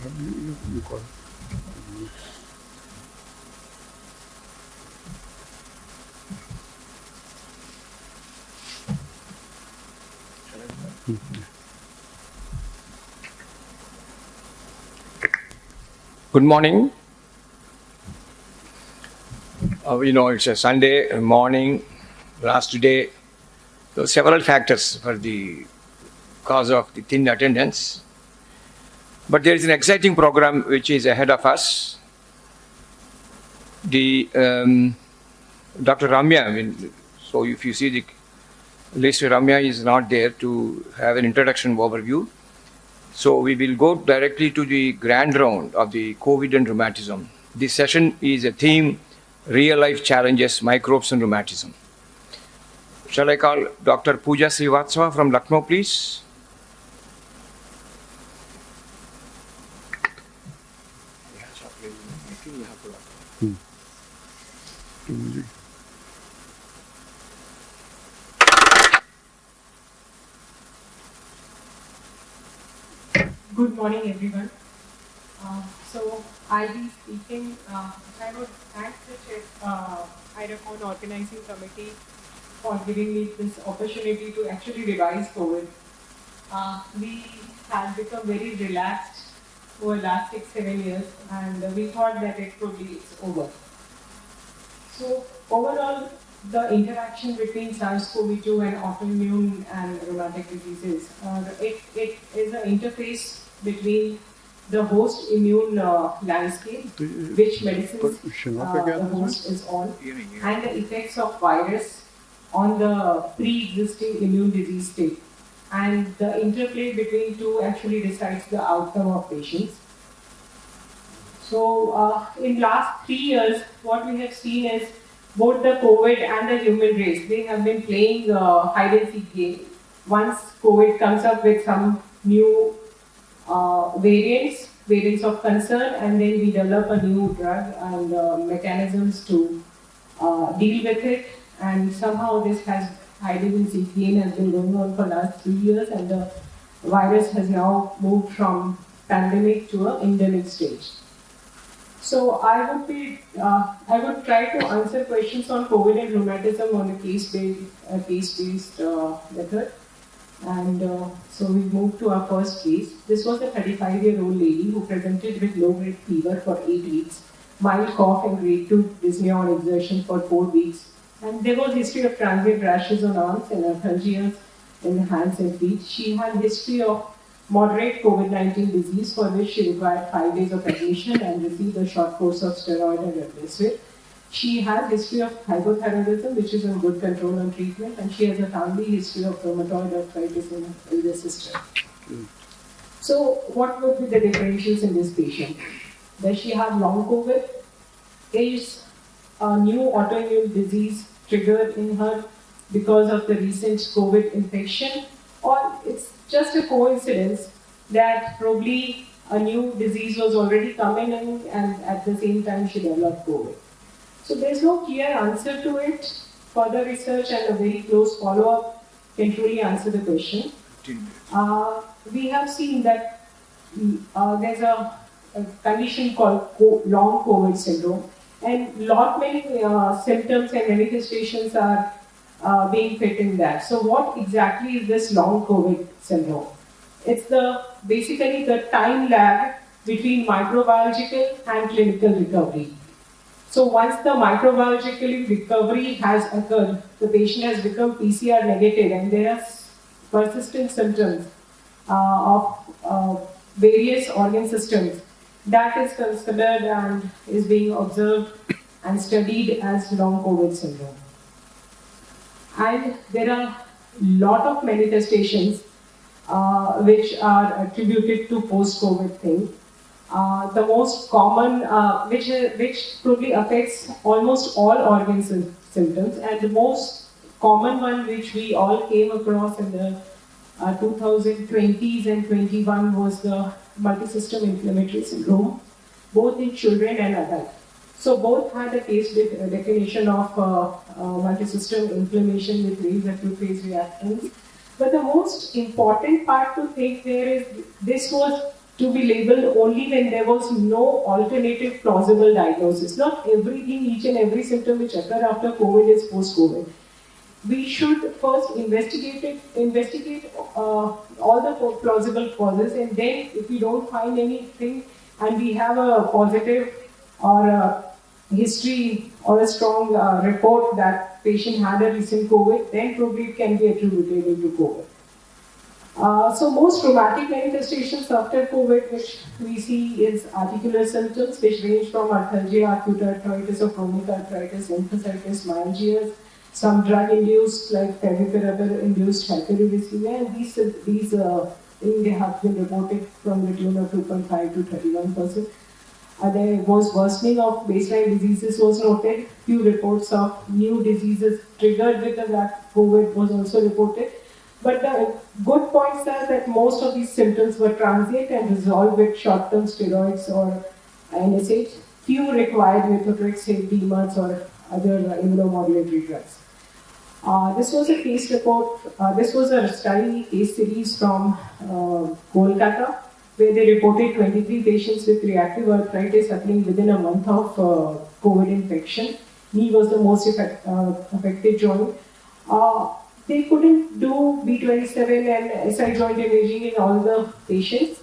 You call. Good morning. It's a Sunday morning, last day. So several factors for the cause of the thin attendance. But there is an exciting program which is ahead of us. The Dr. Ramya, so if you see the list, Ramya is not there to have an introduction overview. So we will go directly to the grand round of the COVID and rheumatism. This session is a theme, real life challenges, microbes and rheumatism. Shall I call Dr. Pooja Srivatsava from Lucknow, please? Good morning, everyone. So I'll be speaking. I would thank the Iracon organizing committee for giving me this opportunity to actually revise COVID. We have become very relaxed over the last 6-7 years, and we thought that it probably is over. So overall, the interaction between SARS-CoV-2 and autoimmune and rheumatic diseases, it is an interface between the host immune landscape, which medicines the host is on, and the effects of virus on the pre-existing immune disease state. And the interplay between two actually decides the outcome of patients. So in last 3 years, what we have seen is both the COVID and the human race, they have been playing hide and seek game. Once COVID comes up with some new variants of concern, and then we develop a new drug and mechanisms to deal with it. And somehow this has hide and seek game has been going on for last 3 years, and the virus has now moved from pandemic to an endemic stage. So I would try to answer questions on COVID and rheumatism on a case-based method. And so we moved to our first case. This was a 35-year-old lady who presented with low-grade fever for 8 weeks, mild cough and grade 2 dyspnea on exertion for 4 weeks. And there was history of transient rashes on arms and arthralgias in the hands and feet. She had history of moderate COVID-19 disease for which she required 5 days of admission and received a short course of steroid and remdesivir. She has history of hypothyroidism, which is in good control and treatment, and she has a family history of rheumatoid arthritis in her elder sister. So what would be the differentials in this patient? Does she have long COVID? Is a new autoimmune disease triggered in her because of the recent COVID infection? Or it's just a coincidence that probably a new disease was already coming in and at the same time she developed COVID. So there's no clear answer to it. Further research and a very close follow-up can truly answer the question. We have seen that there's a condition called long COVID syndrome, and many symptoms and manifestations are being fit in that. So what exactly is this long COVID syndrome? It's basically the time lag between microbiological and clinical recovery. So once the microbiological recovery has occurred, the patient has become PCR negative and there are persistent symptoms of various organ systems. That is considered and is being observed and studied as long COVID syndrome. And there are a lot of manifestations which are attributed to post-COVID thing. The most common, which probably affects almost all organ symptoms, and the most common one which we all came across in the 2020s and 21 was the multisystem inflammatory syndrome, both in children and adults. So both had a case definition of multisystem inflammation with raised acute phase reactions. But the most important part to think there is this was to be labeled only when there was no alternative plausible diagnosis. Not everything, each and every symptom which occur after COVID is post-COVID. We should first investigate all the plausible causes, and then if we don't find anything and we have a positive or a history or a strong report that patient had a recent COVID, then probably it can be attributable to COVID. So most traumatic manifestations after COVID which we see is articular symptoms which range from arthralgia, acute arthritis or chronic arthritis, lymphocytis, myalgias, some drug-induced like favipiravir-induced hyperuricemia, and these things they have been reported from the tune of 2.5 to 31%. There was worsening of baseline diseases was noted. Few reports of new diseases triggered with the COVID was also reported. But the good points are that most of these symptoms were transient and resolved with short-term steroids or NSAIDs. Few required methotrexate, DMARDs or other immunomodulatory drugs. This was a case report, this was a study case series from Kolkata, where they reported 23 patients with reactive arthritis happening within a month of COVID infection. Knee was the most affected joint. They couldn't do B27 and SI joint imaging in all the patients,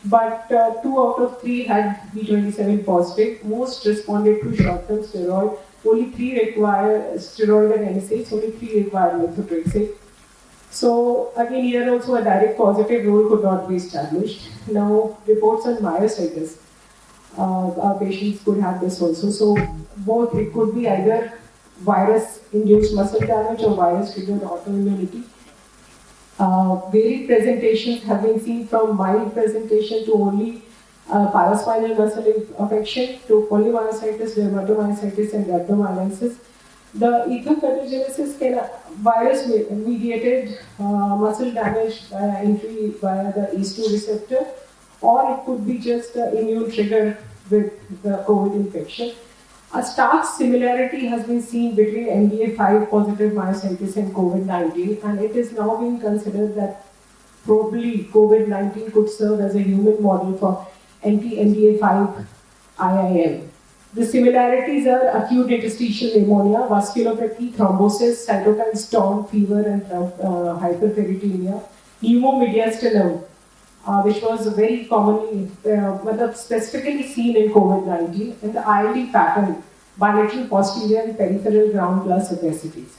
but 2 out of 3 had B27 positive. Most responded to short-term steroid. Only 3 require steroid and NSAIDs, only 3 require methotrexate. So again, here also a direct positive role could not be established. Now, reports on myositis. Our patients could have this also. So both, it could be either virus-induced muscle damage or virus-triggered autoimmunity. Varied presentations have been seen from mild presentation to only paraspinal muscle affection to polymyositis, dermatomyositis, and rhabdomyolysis. The ethopathogenesis can virus-mediated muscle damage entry via the ACE2 receptor, or it could be just the immune trigger with the COVID infection. A stark similarity has been seen between MDA5 positive myositis and COVID-19, and it is now being considered that probably COVID-19 could serve as a human model for anti-MDA5 IIM. The similarities are acute interstitial pneumonia, vasculopathy, thrombosis, cytokine storm, fever, and hyperferritemia, pneumomediastinum, which was very commonly, specifically seen in COVID-19, and the ILD pattern, bilateral posterior and peripheral ground glass opacities.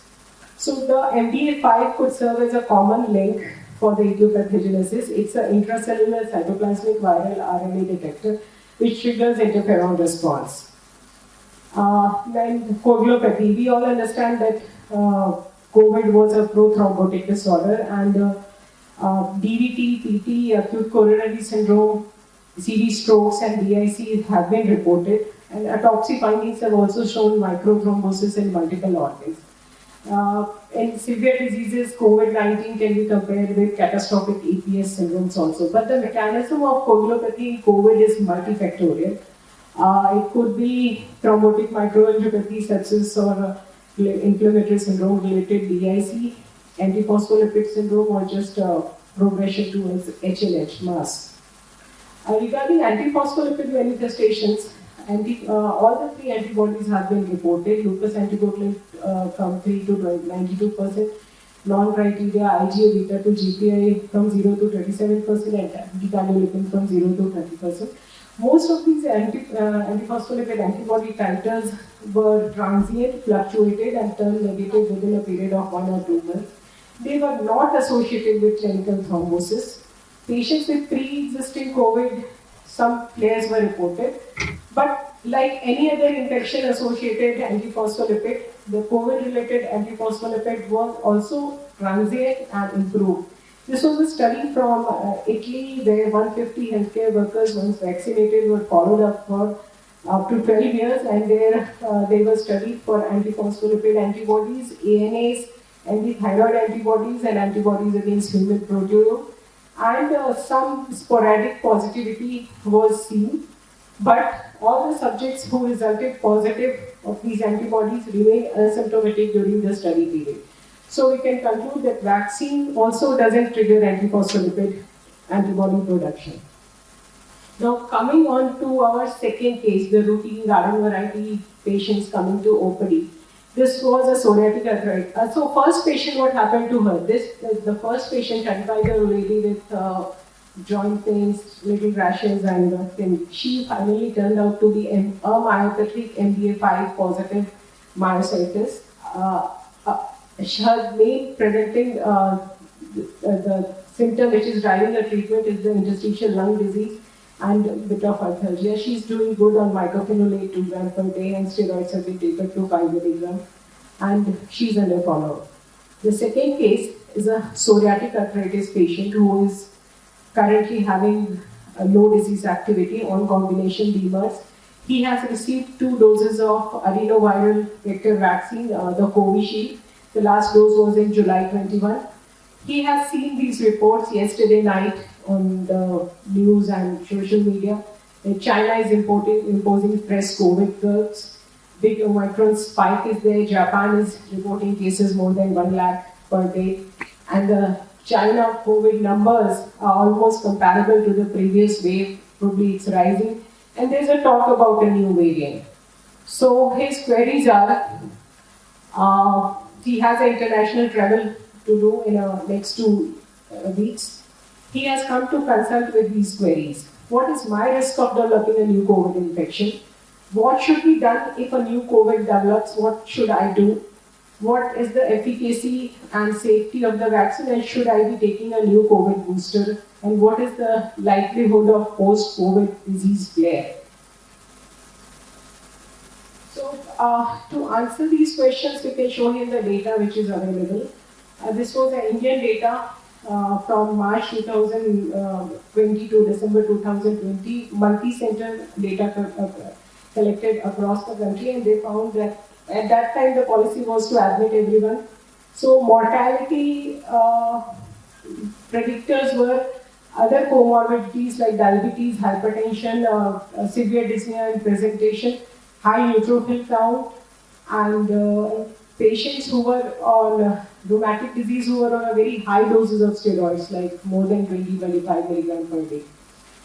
So the MDA5 could serve as a common link for the etiopathogenesis. It's an intracellular cytoplasmic viral RNA detector which triggers interferon response. Then coagulopathy. We all understand that COVID was a prothrombotic disorder, and DVT, PT, acute coronary syndrome, CV strokes, and DIC have been reported, and autopsy findings have also shown microthrombosis in multiple organs. In severe diseases, COVID-19 can be compared with catastrophic EPS syndromes also. But the mechanism of coagulopathy in COVID is multifactorial. It could be thrombotic microangiopathy, sepsis, or inflammatory syndrome related DIC, antiphospholipid syndrome, or just progression towards HLH mass. Regarding antiphospholipid manifestations, all the 3 antibodies have been reported. Lupus antibody from 3 to 92%, non-criteria IgA beta to GPI from 0 to 37%, and anticardiolipin from 0 to 30%. Most of these antiphospholipid antibody titers were transient, fluctuated, and turned negative within a period of 1 or 2 months. They were not associated with clinical thrombosis. Patients with pre-existing COVID, some flares were reported. But like any other infection-associated antiphospholipid, the COVID-related antiphospholipid was also transient and improved. This was a study from Italy where 150 healthcare workers, once vaccinated, were followed up for up to 12 years, and there they were studied for antiphospholipid antibodies, ANAs, antithyroid antibodies, and antibodies against human proteome. And some sporadic positivity was seen, but all the subjects who resulted positive of these antibodies remained asymptomatic during the study period. So we can conclude that vaccine also doesn't trigger antiphospholipid antibody production. Now coming on to our second case, the routine garden variety patients coming to OPD. This was a psoriatic arthritis. So first patient, what happened to her? The first patient, 35-year-old lady with joint pains, little rashes, and thin. She finally turned out to be a myopathic MDA5 positive myositis. Her main presenting the symptom which is driving the treatment is the interstitial lung disease and a bit of arthalgia. She's doing good on mycophenolate 2 grams per day and steroids have been taken to 5 milligrams and she's under follow-up. The second case is a psoriatic arthritis patient who is currently having a low disease activity on combination DMARS. He has received 2 doses of adenoviral vector vaccine, the Covishield. The last dose was in July 21. He has seen these reports yesterday night on the news and social media. China is imposing fresh COVID curbs. Big Omicron spike is there. Japan is reporting cases more than 1 lakh per day. And the China COVID numbers are almost comparable to the previous wave. Probably it's rising. And there's a talk about a new variant. So his queries are, he has an international travel to do in the next 2 weeks. He has come to consult with these queries. What is my risk of developing a new COVID infection? What should be done if a new COVID develops? What should I do? What is the efficacy and safety of the vaccine and should I be taking a new COVID booster? And what is the likelihood of post-COVID disease flare? So to answer these questions, we can show him the data which is available. This was the Indian data from March 2020 to December 2020, multi-center data collected across the country, and they found that at that time the policy was to admit everyone. So mortality predictors were other comorbidities like diabetes, hypertension, severe dyspnea and presentation, high neutrophil count, and patients who were on rheumatic disease who were on a very high doses of steroids, like more than 20-25 milligrams per day.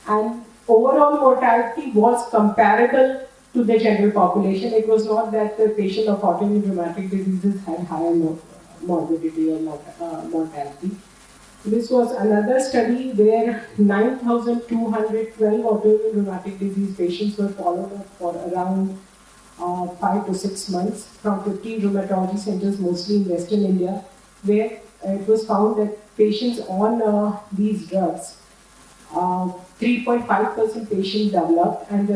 And overall mortality was comparable to the general population. It was not that the patient of autoimmune rheumatic diseases had higher morbidity or mortality. This was another study where 9,212 autoimmune rheumatic disease patients were followed up for around 5 to 6 months from 15 rheumatology centers, mostly in Western India, where it was found that patients on these drugs, 3.5% patients developed, and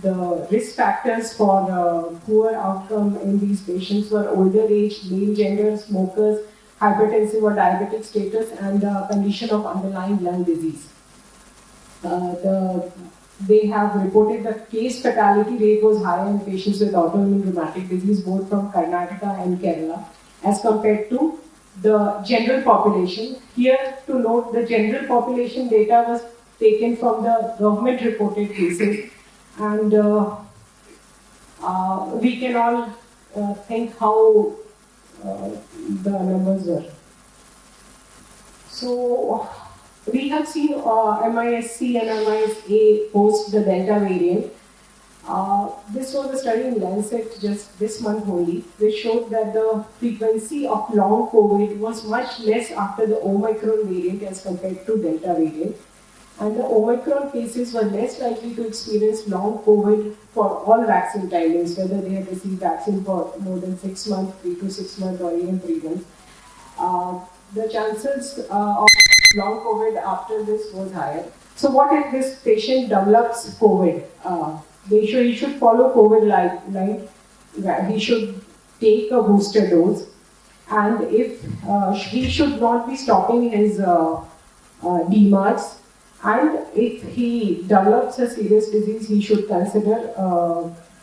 the risk factors for poor outcome in these patients were older age, male gender, smokers, hypertensive or diabetic status, and condition of underlying lung disease. They have reported that case fatality rate was higher in patients with autoimmune rheumatic disease, both from Karnataka and Kerala, as compared to the general population. Here to note, the general population data was taken from the government reported cases, and we can all think how the numbers were. So we have seen MISC and MISA post the Delta variant. This was a study in Lancet just this month only, which showed that the frequency of long COVID was much less after the Omicron variant as compared to Delta variant. And the Omicron cases were less likely to experience long COVID for all vaccine timings, whether they had received vaccine for more than 6 months, 3 to 6 months, or even 3 months. The chances of long COVID after this was higher. So what if this patient develops COVID? He should follow COVID line. He should take a booster dose, and if he should not be stopping his DMARS, and if he develops a serious disease, he should consider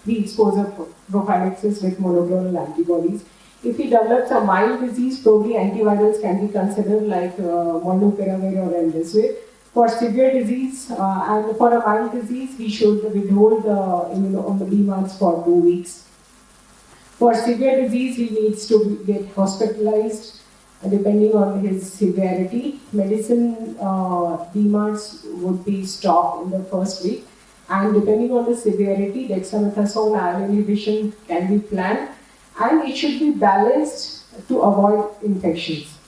pre-exposure prophylaxis with monoclonal antibodies. If he develops a mild disease, probably antivirals can be considered like molnupiravir or remdesivir. For severe disease and for a mild disease, he should withhold the DMARS for 2 weeks. For severe disease, he needs to get hospitalized. depending on his severity. Medicine demands would be stopped in the first week, and depending on the severity, dexamethasone iron inhibition can be planned, and it should be balanced to avoid infections.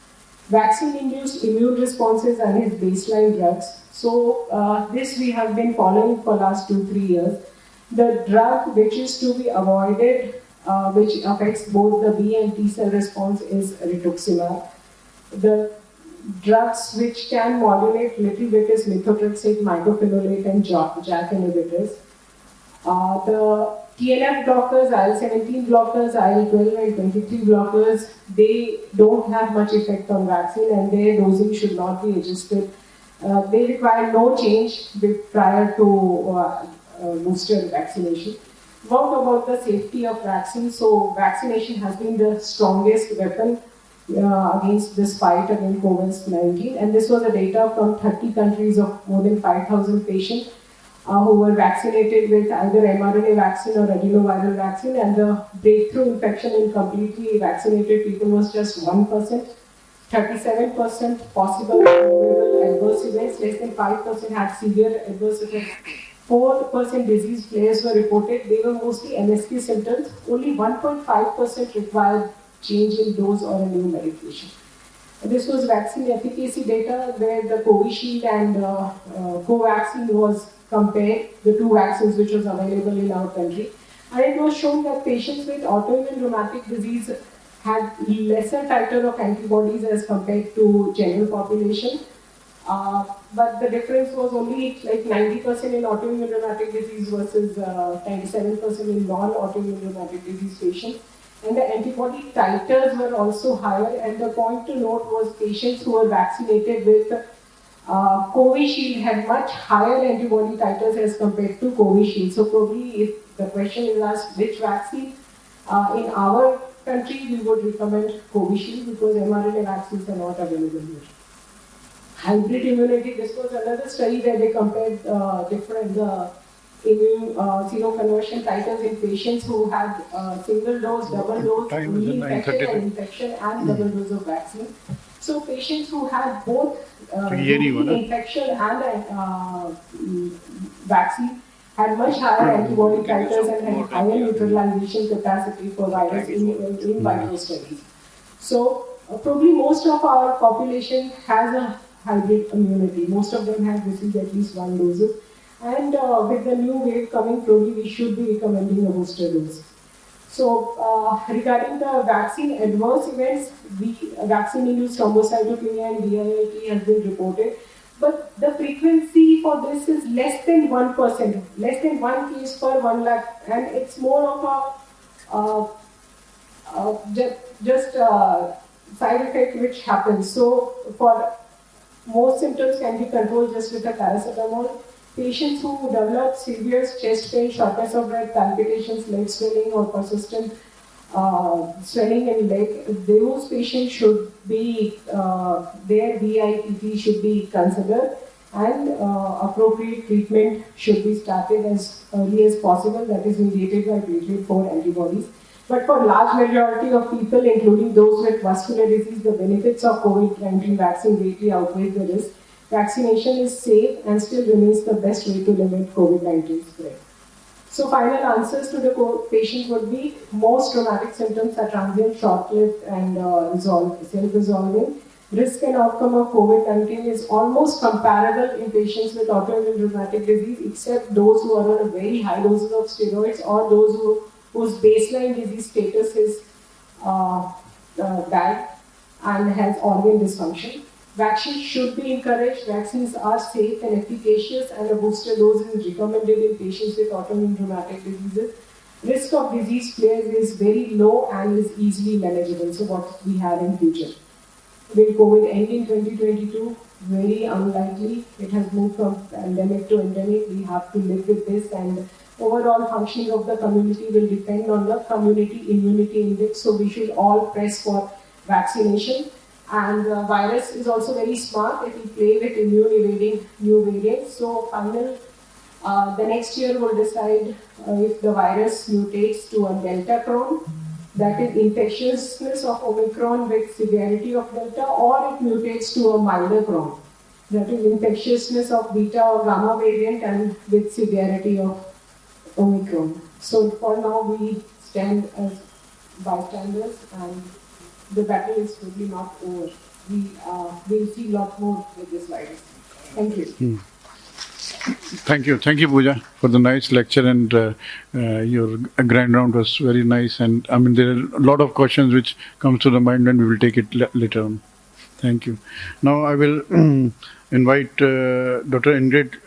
Vaccine-induced immune responses and his baseline drugs. So this we have been following for last 2-3 years. The drug which is to be avoided, which affects both the B and T cell response, is rituximab. The drugs which can modulate little bit is methotrexate, mycophenolate, and JAK inhibitors. The TNF blockers, IL-17 blockers, IL-12 and 23 blockers, they don't have much effect on vaccine, and their dosing should not be adjusted. They require no change prior to booster vaccination. What about the safety of vaccine? So vaccination has been the strongest weapon against this fight against COVID-19, and this was the data from 30 countries of more than 5,000 patients who were vaccinated with either mRNA vaccine or adenoviral vaccine, and the breakthrough infection in completely vaccinated people was just 1%. 37% possible probable adverse events, less than 5% had severe adverse effects. 4% disease flares were reported. They were mostly MSK symptoms. Only 1.5% required change in dose or a new medication. This was vaccine efficacy data where the Covishield and Covaxin was compared, the two vaccines which was available in our country. And it was shown that patients with autoimmune rheumatic disease had lesser titer of antibodies as compared to general population. But the difference was only like 90% in autoimmune rheumatic disease versus 97% in non-autoimmune rheumatic disease patients. And the antibody titers were also higher. And the point to note was patients who were vaccinated with Covishield had much higher antibody titers as compared to Covishield. So probably if the question is asked which vaccine, in our country we would recommend Covishield because mRNA vaccines are not available here. Hybrid immunity, this was another study where they compared different immune seroconversion titers in patients who had single dose, double dose, infection and double dose of vaccine. So patients who had both infection and vaccine had much higher antibody titers and had higher neutralization capacity for virus in vitro studies. So probably most of our population has a hybrid immunity. Most of them have received at least one dose. And with the new wave coming, probably we should be recommending a booster dose. So regarding the vaccine adverse events, vaccine-induced thrombocytopenia and DIIT has been reported. But the frequency for this is less than 1%, less than 1 case per 1 lakh, and it's more of a just side effect which happens. So for most symptoms can be controlled just with a paracetamol. Patients who develop severe chest pain, shortness of breath, palpitations, leg swelling, or persistent swelling in leg, those patients should be, their VIPT should be considered, and appropriate treatment should be started as early as possible, that is mediated by platelet-4 antibodies. But for large majority of people, including those with vascular disease, the benefits of COVID-19 vaccine greatly outweigh the risk. Vaccination is safe and still remains the best way to limit COVID-19 spread. So final answers to the patient would be most traumatic symptoms are transient, short-lived and self-resolving. Risk and outcome of COVID-19 is almost comparable in patients with autoimmune rheumatic disease, except those who are on a very high doses of steroids or those whose baseline disease status is bad and has organ dysfunction. Vaccines should be encouraged. Vaccines are safe and efficacious, and a booster dose is recommended in patients with autoimmune rheumatic diseases. Risk of disease flares is very low and is easily manageable. So what we have in future. Will COVID end in 2022? Very unlikely. It has moved from pandemic to endemic. We have to live with this, and overall functioning of the community will depend on the community immunity index. So we should all press for vaccination. And the virus is also very smart. It will play with immune evading new variants. So the next year will decide if the virus mutates to a Delta clone, that is infectiousness of Omicron with severity of Delta, or it mutates to a milder Cron. That is infectiousness of Beta or Gamma variant and with severity of Omicron. So for now we stand as bystanders and the battle is totally not over. We will see a lot more with this virus. Thank you. Thank you, Pooja, for the nice lecture, and your grand round was very nice. And I mean, there are a lot of questions which comes to the mind, and we will take it later on. Thank you. Now I will invite Dr. Ingrid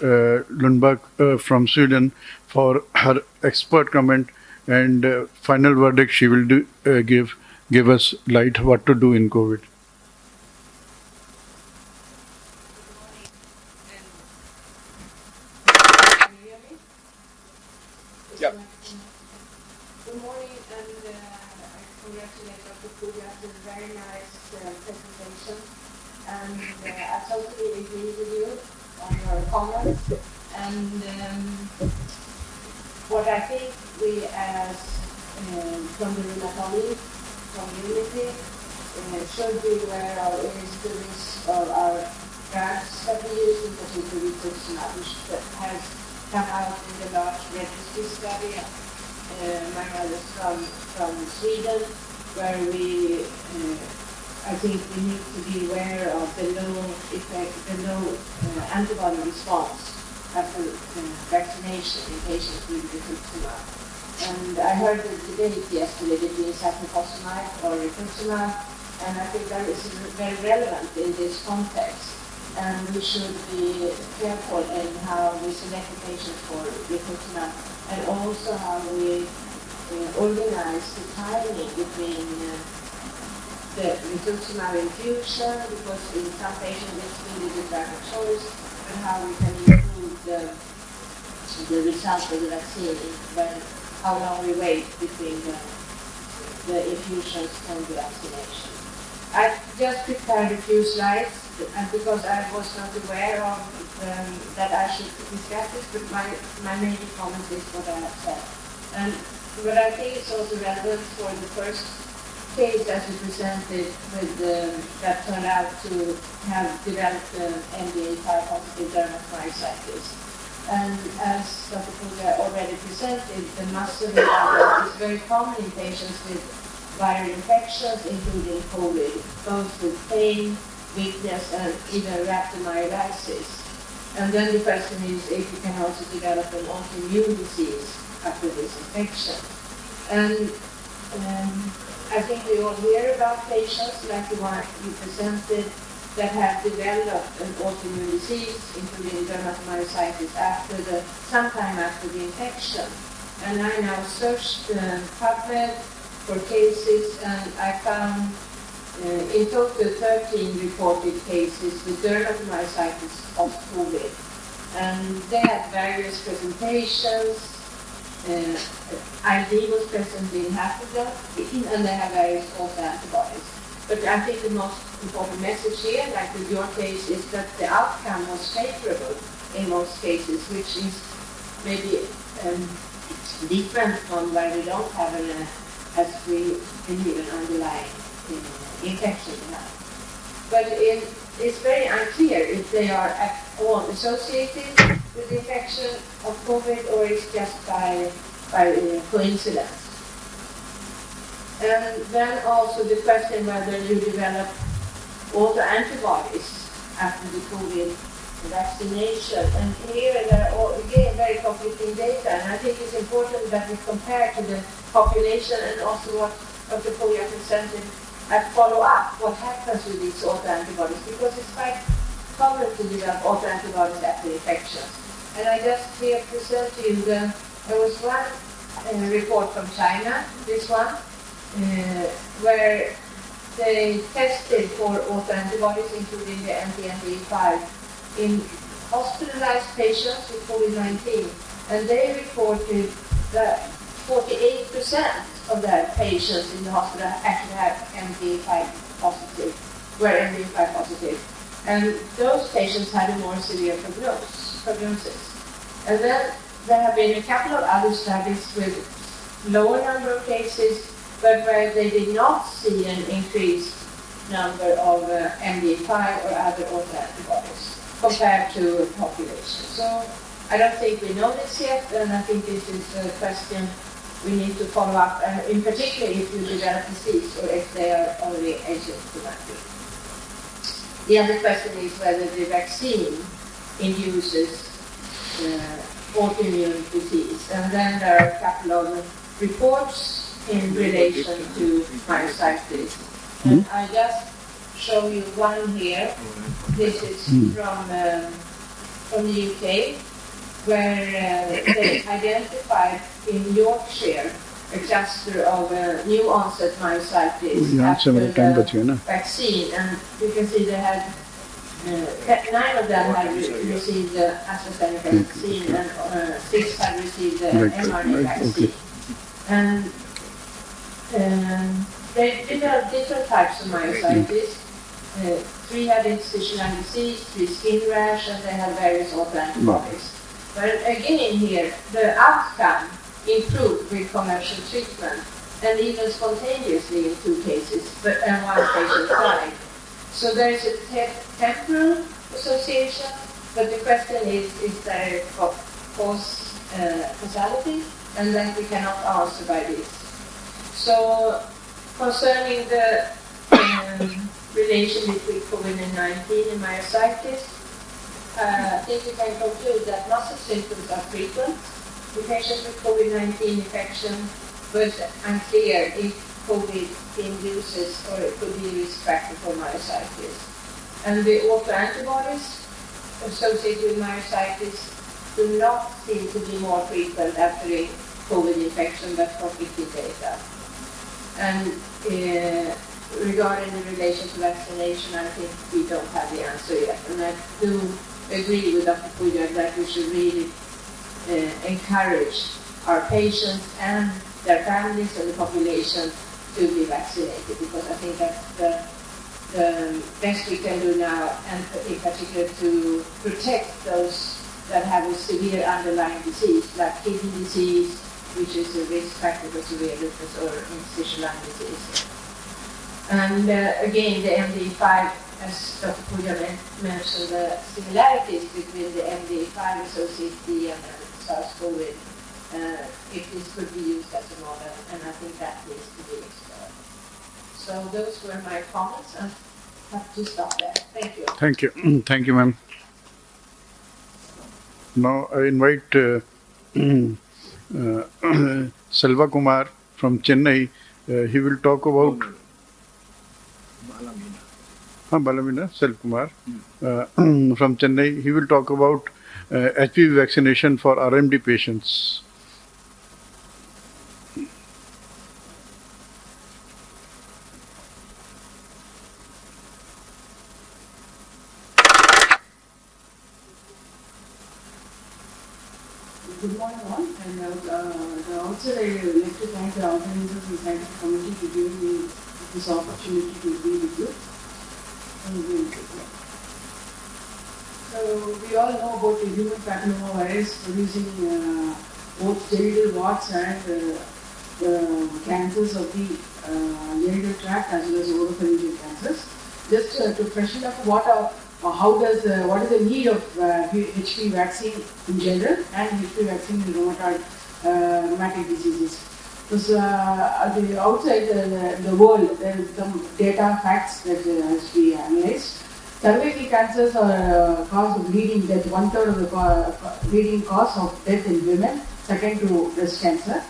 Lundberg from Sweden for her expert comment and final verdict. She will give us light what to do in COVID. Yeah. Good morning, and I congratulate Dr. Pooja for a very nice presentation. And I totally agree with you on your comments. And what I think we as from the rheumatology community should be aware of is the risk of our drugs that we use, in particular rituximab, which has come out in the large registry study, among others from Sweden, where we, I think we need to be aware of the low effect, the low antibody response after vaccination in patients with rituximab. And I heard the debate yesterday between cyclophosphamide or rituximab, and I think that is very relevant in this context. And we should be careful in how we select the patients for rituximab, and also how we organize the timing between the rituximab infusion, because in some patients it's really the drug of choice, and how we can improve the result of the vaccine, how long we wait between the infusions and the vaccination. I just prepared a few slides, and because I was not aware of that I should discuss this, but my main comment is what I have said. And what I think is also relevant for the first case that you presented with that turned out to have developed MDA5 positive dermatomyositis. And as Dr. Pooja already presented, the muscle injury is very common in patients with viral infections, including COVID, both with pain, weakness, and even rhabdomyolysis. And then the question is if you can also develop an autoimmune disease after this infection. And I think we all hear about patients like the one you presented that have developed an autoimmune disease, including dermatomyositis, sometime after the infection. And I now searched PubMed for cases, and I found in total 13 reported cases with dermatomyositis of COVID. And they had various presentations. ID was present in half of them, and they have various autoantibodies. But I think the most important message here, like with your case, is that the outcome was favorable in most cases, which is maybe different from where we don't have as we believe an underlying infection now. But it's very unclear if they are at all associated with the infection of COVID, or it's just by coincidence. And then also the question whether you develop autoantibodies after the COVID vaccination. And here there are again very conflicting data, and I think it's important that we compare to the population and also what Dr. Pooja presented and follow up what happens with these autoantibodies, because it's quite common to develop autoantibodies after infections. And I just here present to you there was one report from China, this one, where they tested for autoantibodies, including the anti-MDA5, in hospitalized patients with COVID-19, and they reported that 48% of their patients in the hospital actually had MDA5 positive, were MDA5 positive, and those patients had a more severe prognosis. And then there have been a couple of other studies with lower number of cases, but where they did not see an increased number of MD5 or other autoantibodies compared to population. So I don't think we know this yet, and I think this is a question we need to follow up, in particular if you develop disease or if they are only asymptomatic. The other question is whether the vaccine induces autoimmune disease. And then there are a couple of reports in relation to myositis. And I just show you one here. This is from the UK, where they identified in Yorkshire a cluster of new onset myositis after the vaccine. And you can see they had 9 of them had received the AstraZeneca vaccine and 6 had received the mRNA vaccine. And they developed different types of myositis. 3 had interstitial lung disease, 3 skin rash, and they had various autoantibodies. But again here, the outcome improved with commercial treatment, and even spontaneously in 2 cases, and 1 patient died. So there is a temporal association, but the question is there causality? And that we cannot answer by this. So concerning the relation between COVID-19 and myositis, I think we can conclude that muscle symptoms are frequent in patients with COVID-19 infection, but unclear if COVID induces or it could be a risk factor for myositis. And the autoantibodies associated with myositis do not seem to be more frequent after a COVID infection, but conflicting data. And regarding the relation to vaccination, I think we don't have the answer yet. And I do agree with Dr. Puja that we should really encourage our patients and their families and the population to be vaccinated, because I think that's the best we can do now, and in particular to protect those that have a severe underlying disease, like kidney disease, which is a risk factor for severe lupus, or interstitial lung disease. And again, the MD5, as Dr. Puja mentioned, the similarities between the MD5 associated DM and SARS-CoV, if this could be used as a model, and I think that needs to be explored. So those were my comments. I have to stop there. Thank you. Thank you. Thank you, ma'am. Now I invite Selva Kumar from Chennai. He will talk about Balamina, Selva Kumar from Chennai. He will talk about HPV vaccination for RMD patients. Good morning all, and also I would like to thank the organizers and scientific committee for giving me this opportunity to be with you. So we all know about the human papillomavirus producing both genital warts and the cancers of the genital tract as well as oropharyngeal cancers. Just to freshen up, what is the need of HPV vaccine in general and HPV vaccine in rheumatic diseases? Because at the outside the world, there is some data facts that has to be analyzed. Cervical cancers are cause of leading death, 1/3 of the leading cause of death in women, second to breast cancer.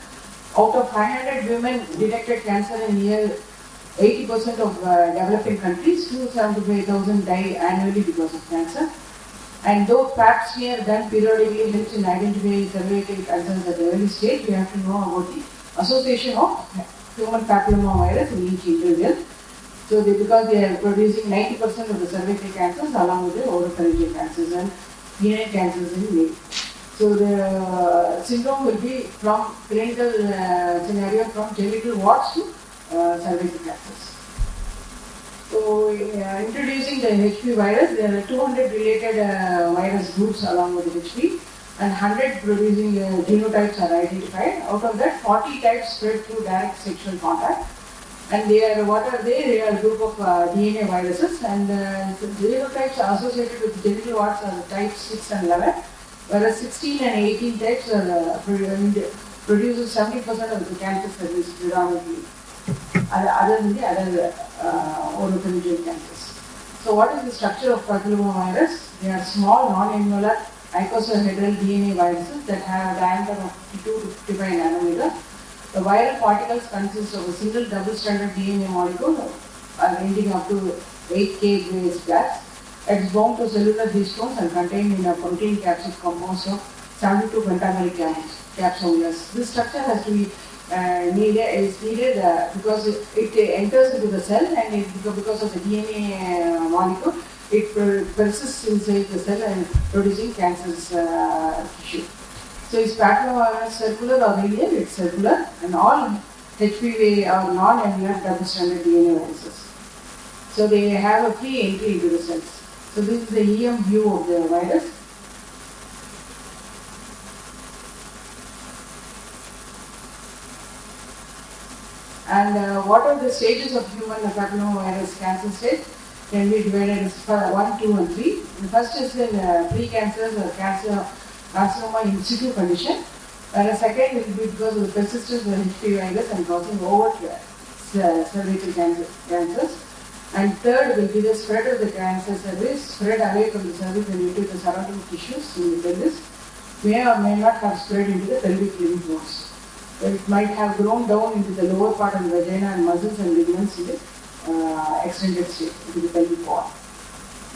Out of 500 women detected cancer in year, 80% of developing countries, 275,000 die annually because of cancer. And though pap smear done periodically helps in identifying cervical cancers at the early stage, we have to know about the association of human papillomavirus in each individual. So because they are producing 90% of the cervical cancers along with the oropharyngeal cancers and penile cancers in male. So the syndrome will be from clinical scenario from genital warts to cervical cancers. So introducing the HPV virus, there are 200 related virus groups along with the HPV. and 100 producing genotypes are identified. Out of that, 40 types spread through direct sexual contact. And they are, what are they? They are a group of DNA viruses, and the genotypes associated with genital warts are types 6 and 11, whereas 16 and 18 types are produces 70% of the cancer cells predominantly, other than the other oropharyngeal cancers. So what is the structure of papillomavirus? They are small, non-annular, icosahedral DNA viruses that have a diameter of 52 to 55 nanometers. The viral particles consist of a single double-stranded DNA molecule ranging up to 8 kbase gas. It's bound to cellular histones and contained in a protein capsid composed of 72 pentameric capsules. This structure has to be needed because it enters into the cell, and because of the DNA molecule, it persists inside the cell and producing cancerous tissue. So is papillomavirus circular or linear? It's circular, and all HPV are non-annular double-stranded DNA viruses. So they have a free entry into the cells. So this is the EM view of the virus. And what are the stages of human papillomavirus cancer stage? Can be divided as 1, 2, and 3. The first is in pre-cancers or carcinoma in situ condition. And the second will be because of the persistence of HPV virus and causing overt cervical cancers. And third will be the spread of the cancer cervix, spread away from the cervix and into the surrounding tissues in the pelvis, may or may not have spread into the pelvic lymph nodes. It might have grown down into the lower part of the vagina and muscles and ligaments in the extended state, into the pelvic wall.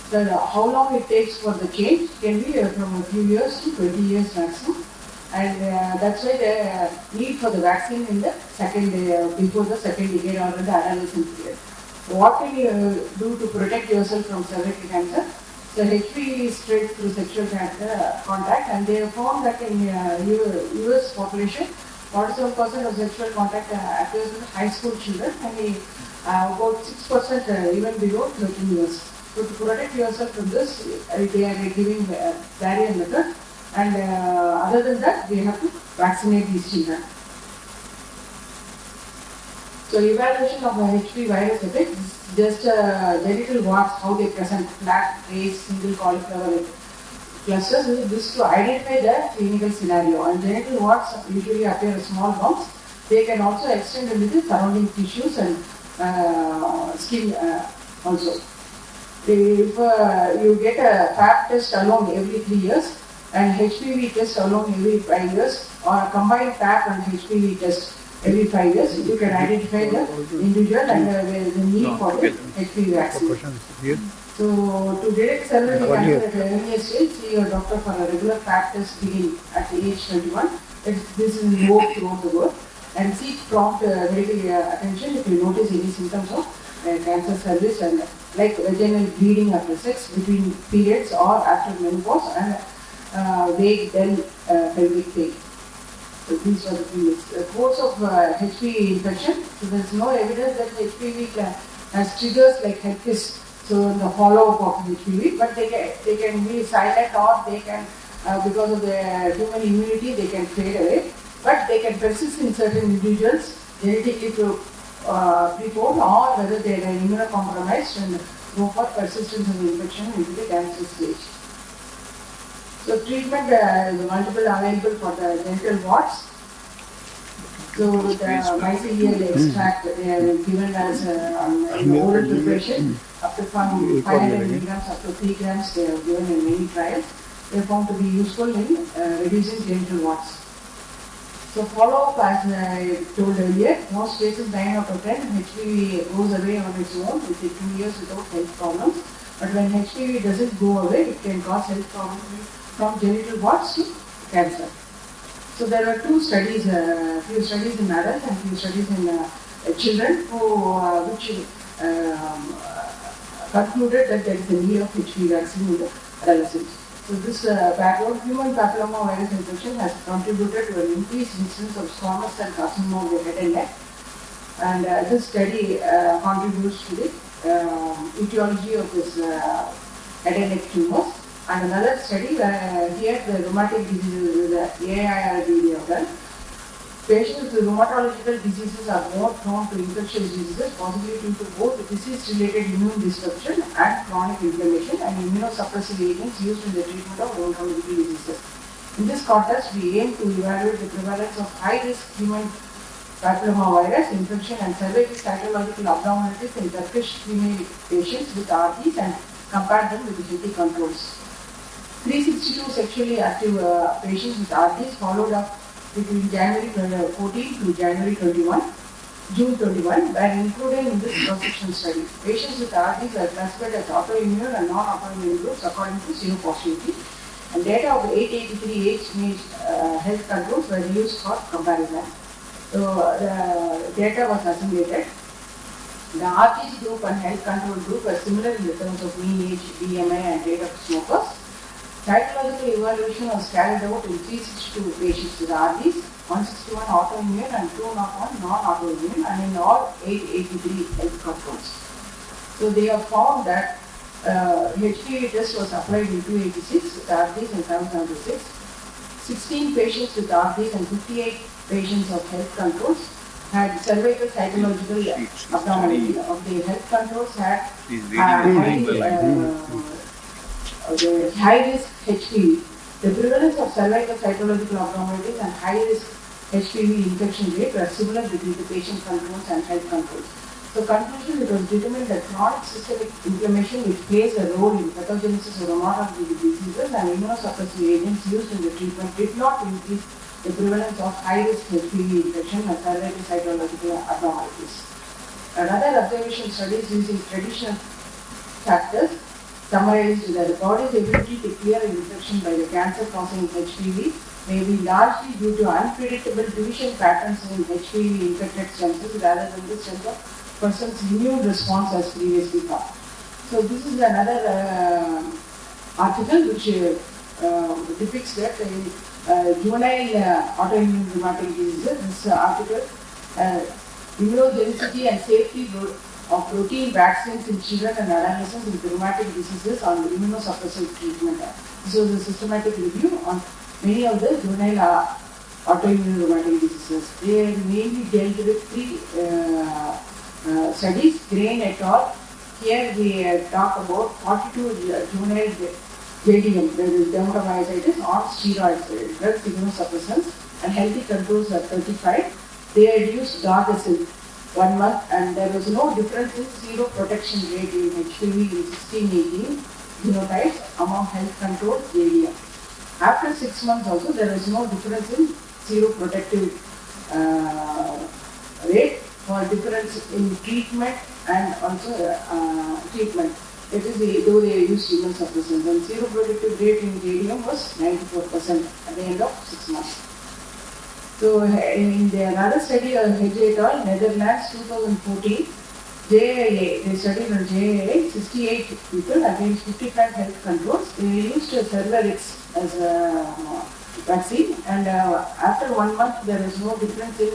So how long it takes for the change can be from a few years to 20 years maximum. And that's why the need for the vaccine in the second before the second decade or in the adolescent period. What can you do to protect yourself from cervical cancer? So HPV is spread through sexual contact, and they have found that in US population, 47% of sexual contact occurs in high school children, and about 6% even below 13 years. So to protect yourself from this, they are giving barrier method, and other than that, we have to vaccinate these children. So evaluation of HPV virus effect is just genital warts, how they present, flat, raised, single cauliflower clusters. This to identify the clinical scenario. And genital warts usually appear as small bumps. They can also extend into the surrounding tissues and skin also. If you get a Pap test alone every 3 years and HPV test alone every 5 years, or a combined Pap and HPV test every 5 years, you can identify the individual and the need for the HPV vaccine. So to detect cervical cancer at the earliest stage, see your doctor for a regular Pap test beginning at the age 21. This is invoked throughout the world, and seek prompt medical attention if you notice any symptoms of cancer cervix, and like vaginal bleeding after sex, between periods or after menopause, and vague dull pelvic pain. So these are the things. The course of HPV infection. So there is no evidence that HPV has triggers like herpes. So in the follow-up of HPV, but they can be silent, or they can because of the human immunity they can fade away. But they can persist in certain individuals genetically to preformed, or whether they are immunocompromised and go for persistence of the infection into the cancer stage. So treatment is multiple available for the genital warts. So the mycelial extract they are given as an oral preparation up to 500 milligrams up to 3 grams. They are given in many trials. They are found to be useful in reducing genital warts. So follow-up, as I told earlier, most cases 9 out of 10 HPV goes away on its own within 2 years without health problems. But when HPV doesn't go away, it can cause health problems from genital warts to cancer. So there are few studies in adults and few studies in children which concluded that there is a need of HPV vaccine in the adolescents. So this background, human papillomavirus infection has contributed to an increased incidence of squamous cell carcinoma of the head and neck, and this study contributes to the etiology of this head and neck tumors. And another study where here the rheumatic diseases with the AIRD they have done. Patients with rheumatological diseases are more prone to infectious diseases, possibly due to both disease-related immune disruption and chronic inflammation, and immunosuppressive agents used in the treatment of rheumatological diseases. In this context, we aim to evaluate the prevalence of high-risk human papillomavirus infection and cervical cytological abnormalities in Turkish female patients with RDs and compare them with healthy controls. 362 sexually active patients with RDs followed up between January 14 to January 21, June 21 were included in this cross-section study. Patients with RDs are classified as autoimmune and non-autoimmune groups according to seropositivity, and data of 883 age health controls were used for comparison. So the data was assimilated. The RTG group and health control group were similar in the terms of mean age, BMI and rate of smokers. Cytological evaluation was carried out in 362 patients with RDs, 161 autoimmune and 201 non-autoimmune, and in all 883 health controls. So they have found that HPV test was applied in 286 with RDs and 776. 16 patients with RDs and 58 patients of health controls had cervical cytological abnormality. Of the health controls had high-risk HPV. The prevalence of cervical cytological abnormalities and high-risk HPV infection rate were similar between the patient controls and health controls. So conclusion, it was determined that chronic systemic inflammation, which plays a role in pathogenesis of rheumatological diseases and immunosuppressive agents used in the treatment, did not increase the prevalence of high-risk HPV infection and cervical cytological abnormalities. Another observation studies using traditional factors summarized that the body's ability to clear an infection by the cancer-causing HPV may be largely due to unpredictable division patterns in HPV-infected stem cells rather than the strength of person's immune response as previously thought. So this is another article which depicts that in juvenile autoimmune rheumatic diseases. This article, immunogenicity and safety of protein vaccines in children and adolescents with rheumatic diseases on immunosuppressive treatment. This was a systematic review on many of the juvenile autoimmune rheumatic diseases. They mainly dealt with three studies. Grain et al. Here we talk about 42 juvenile JDM, that is dermatomyositis, on steroids, drugs, immunosuppressants, and healthy controls are 35. They had used Gardasil 1 month, and there was no difference in seroprotection rate in HPV in 16-18 genotypes among health control JDM. After 6 months also, there was no difference in seroprotective rate for difference in treatment and also treatment. That is, though they used immunosuppressants, and seroprotective rate in JDM was 94% at the end of 6 months. So in the another study of Hedge et al., Netherlands, 2014, JAA, they studied on JAA, 68 people against 55 health controls. They used Cervarix as a vaccine, and after 1 month there was no difference in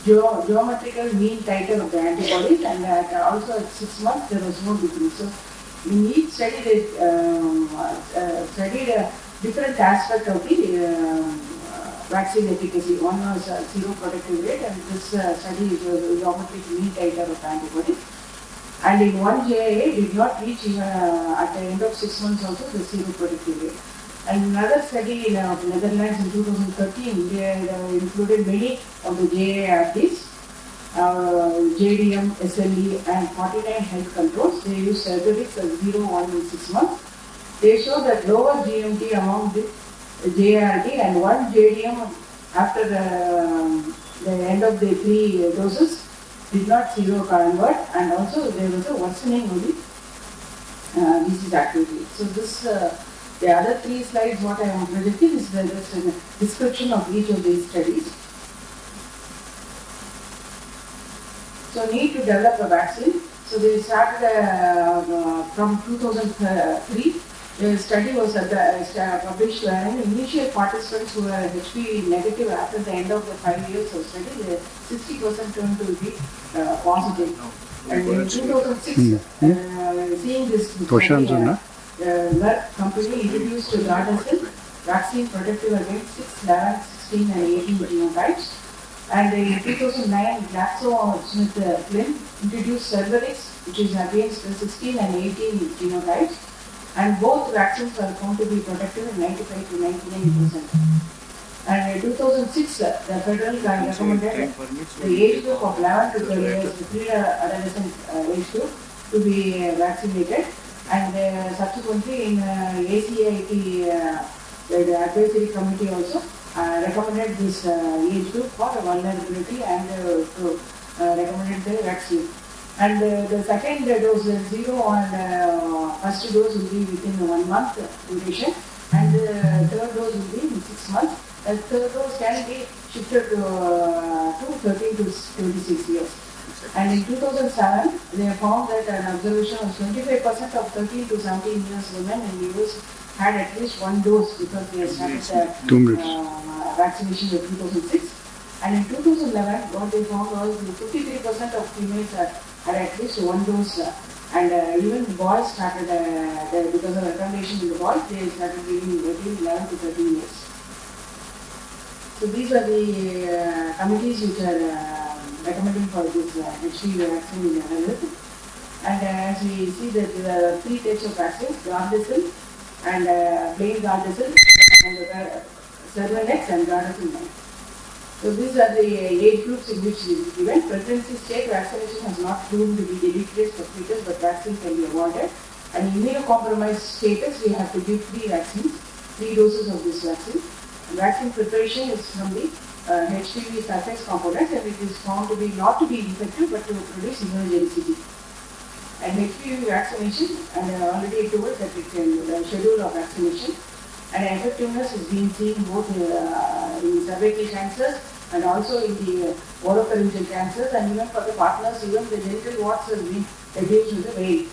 geometrical mean titer of the antibodies, and also at 6 months there was no difference. So in each study they studied a different aspect of the vaccine efficacy. One was seroprotective rate, and this study is geometric mean titer of antibodies. And in one JAA did not reach even at the end of 6 months also the seroprotective rate. And another study in Netherlands in 2013, they included many of the JARDs, JDM, SLE, and 49 health controls. They used Cervarix as 0, 1, and 6 months. They show that lower GMT among the JRD and 1 JDM after the end of the 3 doses did not seroconvert, and also there was a worsening of the disease activity. So this, the other 3 slides what I am projecting is just a description of each of these studies. So need to develop a vaccine. So they started from 2003. The study was published wherein initial participants who were HPV negative after the end of the 5 years of study, 60% turned to be positive. And in 2006, seeing this, Merck company introduced Gardasil vaccine protective against 6, 11, 16 and 18 genotypes. And in 2009, GlaxoSmithKline introduced Cervarix, which is against the 16 and 18 genotypes. And both vaccines are found to be protective in 95 to 99%. And in 2006, the federal government recommended the age group of 11 to 12 years, the pre-adolescent age group, to be vaccinated. And subsequently, in ACIP, the advisory committee also recommended this age group for vulnerability and recommended the vaccine. And the second dose, 0 and first dose will be within 1 month duration, and the third dose will be in 6 months. The third dose can be shifted to 13 to 26 years. And in 2007, they found that an observation was 25% of 13 to 17 years women in the US had at least 1 dose because they started vaccination in 2006. And in 2011, what they found was 53% of females had at least 1 dose. And even boys started, because of recommendation in the boys, they started giving between 11 to 13 years. So these are the committees which are recommending for this HPV vaccine in adults. And as we see that there are 3 types of vaccines, Gardasil and plain Gardasil and Cervarix and Gardasil 9. So these are the age groups in which it is given. Pregnancy state vaccination has not proven to be deleterious for fetus, but vaccine can be avoided. And immunocompromised status, we have to give 3 vaccines, 3 doses of this vaccine. And vaccine preparation is from the HPV surface component, and it is found to be not to be effective but to produce immunogenicity. And HPV vaccination, and I already told that it can schedule of vaccination, and effectiveness is being seen both in cervical cancers and also in the oropharyngeal cancers, and even for the partners, even the genital warts has been reduced with the veil.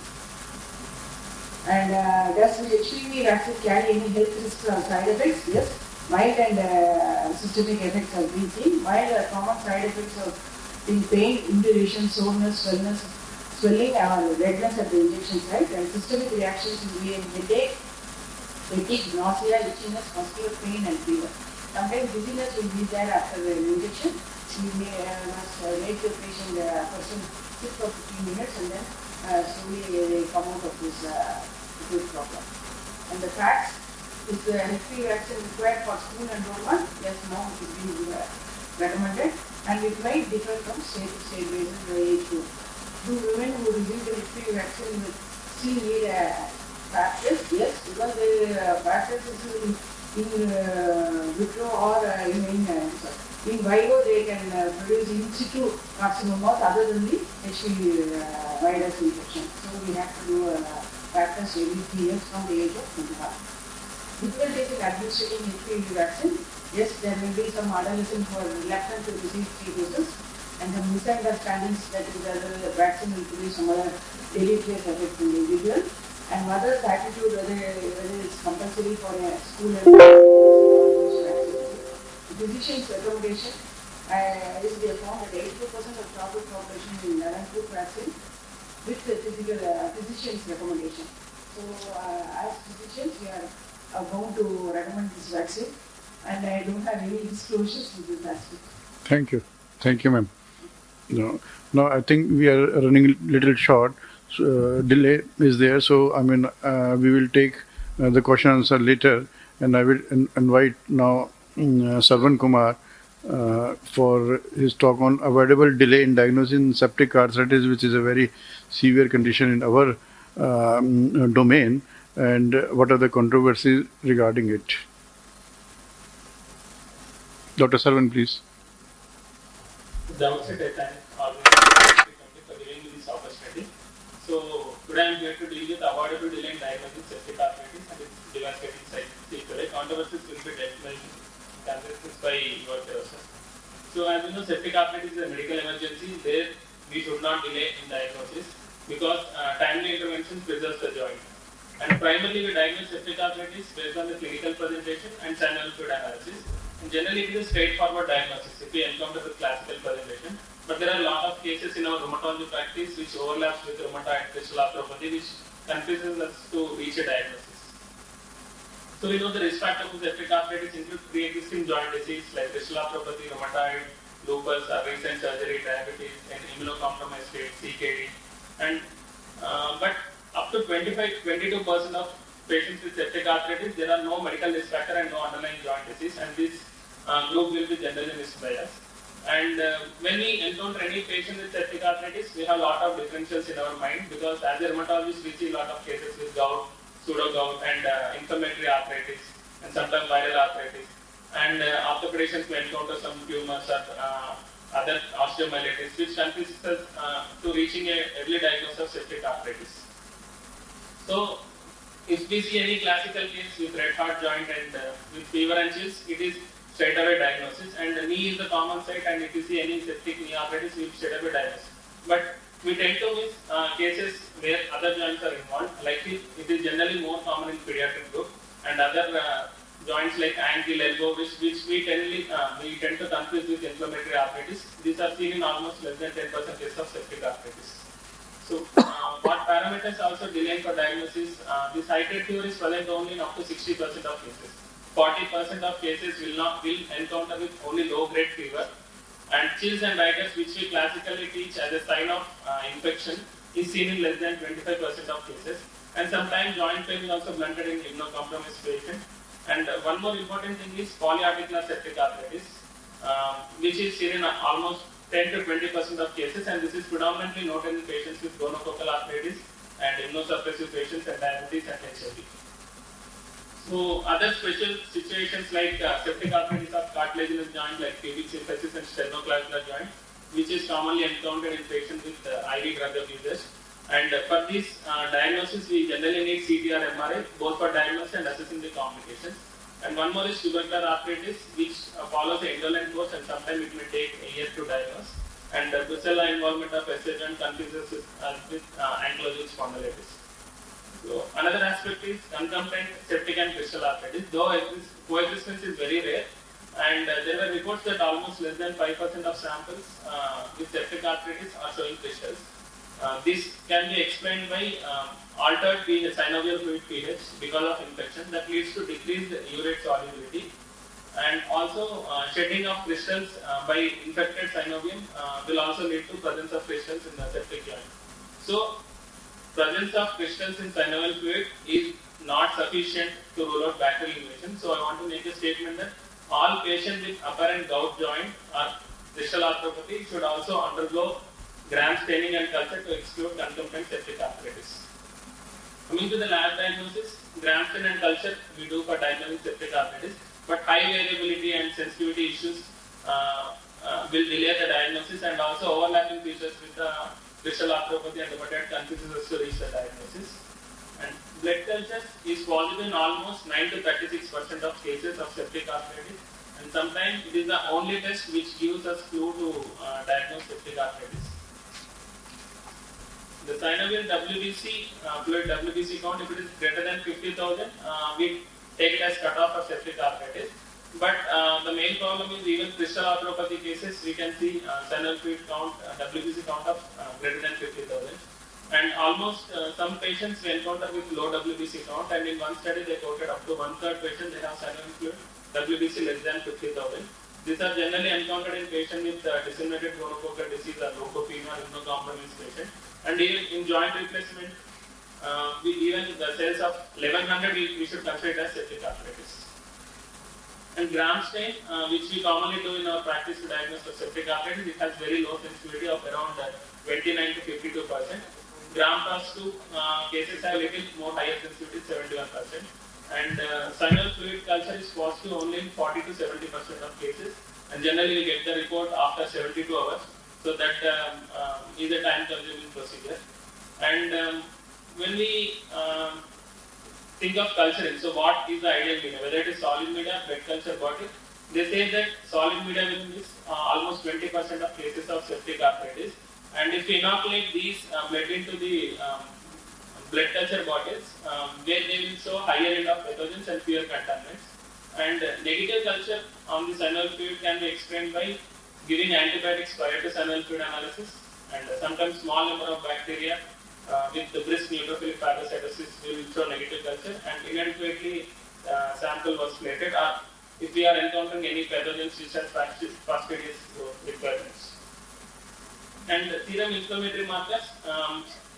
And does the HPV vaccine carry any health risks or side effects? Yes. Mild and systemic effects have been seen. Mild common side effects of being pain, induration, soreness, swelling or redness at the injection site, and systemic reactions will be in headache, fatigue, nausea, itchiness, muscular pain and fever. Sometimes dizziness will be there after the injection. We must make the person sit for 15 minutes and then slowly they come out of this problem. And the facts, is the HPV vaccine required for school enrollment? Yes, no, it is being recommended, and it might differ from state to state based on the age group. Do women who receive the HPV vaccine still need a pap test? Yes, because the pap test is in vitro or in vivo, they can produce in situ carcinomas other than the HPV virus infection. So we have to do a pap test every 3 years from the age of 25. Difficulties in administering HPV vaccine. Yes, there may be some adolescents who are reluctant to receive 3 doses, and some misunderstandings that the vaccine will produce some other deleterious effects in the individual. And mother's attitude whether it's compulsory for a school and physician's recommendation is they found that 82% of childhood population in took vaccine with the physician's recommendation. So as physicians, we are bound to recommend this vaccine, and I don't have any disclosures to this vaccine. Thank you, ma'am. Now I think we are running a little short. So, delay is there, so I mean we will take the question answer later, and I will invite now Sarvan Kumar for his talk on avoidable delay in diagnosing septic arthritis, which is a very severe condition in our domain, and what are the controversies regarding it. Dr. Sarvan, please. The outset, I thank organization for giving me this opportunity. So today I am here to deal with avoidable delay in diagnosing septic arthritis and its devastating side effects. Controversies will be dealt with by your person. So as you know, septic arthritis is a medical emergency. There we should not delay in diagnosis because timely intervention preserves the joint. And primarily we diagnose septic arthritis based on the clinical presentation and synovial fluid analysis. And generally it is a straightforward diagnosis if we encounter the classical presentation. But there are a lot of cases in our rheumatology practice which overlaps with rheumatoid crystal arthropathy, which confuses us to reach a diagnosis. So we know the risk factors of septic arthritis include pre-existing joint disease like crystal arthropathy, rheumatoid, lupus, recent surgery, diabetes, and immunocompromised state, CKD. And but up to 22% of patients with septic arthritis, there are no medical risk factor and no underlying joint disease, and this group will be generally missed by us. And when we encounter any patient with septic arthritis, we have a lot of differentials in our mind because as a rheumatologist, we see a lot of cases with gout, pseudo gout, and inflammatory arthritis, and sometimes viral arthritis. And orthopedicians may encounter some tumors or other osteomyelitis, which confuses us to reaching a early diagnosis of septic arthritis. So, if we see any classical case with red hot joint and with fever and chills, it is straight away diagnosis. And the knee is the common site, and if you see any septic knee arthritis, we straight away diagnosis. But we tend to miss cases where other joints are involved. Like it is generally more common in pediatric group, and other joints like ankle, elbow, which we tend to confuse with inflammatory arthritis. These are seen in almost less than 10% cases of septic arthritis. So, what parameters also delay for diagnosis? This heightened fever is present only in up to 60% of cases. 40% of cases will encounter with only low-grade fever, and chills and rigors, which we classically teach as a sign of infection, is seen in less than 25% of cases. And sometimes joint pain is also blunted in immunocompromised patient. And one more important thing is polyarticular septic arthritis, which is seen in almost 10 to 20% of cases, and this is predominantly noted in patients with gonococcal arthritis and immunosuppressive patients and diabetes and HIV. So other special situations like septic arthritis of cartilaginous joint like pubic symphysis and sternoclavicular joint, which is commonly encountered in patients with IV drug abusers. And for this diagnosis, we generally need CT or MRI, both for diagnosis and assessing the complications. And one more is tubercular arthritis, which follows the indolent course, and sometimes it may take a year to diagnose. And brucella involvement of SH joint confuses with ankylosing spondylitis. So another aspect is concomitant septic and crystal arthritis, though coexistence is very rare. And there were reports that almost less than 5% of samples with septic arthritis are showing crystals. This can be explained by altered synovial fluid pH because of infection that leads to decreased urate solubility, and also shedding of crystals by infected synovium will also lead to presence of crystals in the septic joint. So, presence of crystals in synovial fluid is not sufficient to rule out bacterial invasion. So, I want to make a statement that all patients with apparent gout joint or crystal arthropathy should also undergo gram staining and culture to exclude concomitant septic arthritis. Coming to the lab diagnosis, gram stain and culture we do for diagnosing septic arthritis, but high variability and sensitivity issues will delay the diagnosis, and also overlapping features with the crystal arthropathy and rheumatoid confuses us to reach the diagnosis. And blood culture is positive in almost 9 to 36% of cases of septic arthritis, and sometimes it is the only test which gives us clue to diagnose septic arthritis. The synovial WBC, fluid WBC count, if it is greater than 50,000, we take it as cutoff for septic arthritis. But the main problem is even crystal arthropathy cases, we can see synovial fluid count, WBC count of greater than 50,000. And almost some patients we encounter with low WBC count, and in one study they quoted up to 1/3 patients they have synovial fluid WBC less than 50,000. These are generally encountered in patients with disseminated gonococcal disease or leukopenia or immunocompromised patient. And even in joint replacement, even the cells of 1100 we should consider it as septic arthritis. And gram stain, which we commonly do in our practice to diagnose septic arthritis, it has very low sensitivity of around 29 to 52%. Gram plus 2 cases have a little more higher sensitivity, 71%. And synovial fluid culture is positive only in 40 to 70% of cases. And generally we get the report after 72 hours. So that is a time-consuming procedure. And when we think of culturing, so what is the ideal media? Whether it is solid media, blood culture, body, they say that solid media will miss almost 20% of cases of septic arthritis. And if we inoculate these blood into the blood culture bottles, where they will show higher end of pathogens and fewer contaminants. And negative culture on the synovial fluid can be explained by giving antibiotics prior to synovial fluid analysis, and sometimes small number of bacteria with the brisk neutrophilic phagocytosis will show negative culture, and inadequately sample was plated, or if we are encountering any pathogens which has fastidious requirements. And serum inflammatory markers,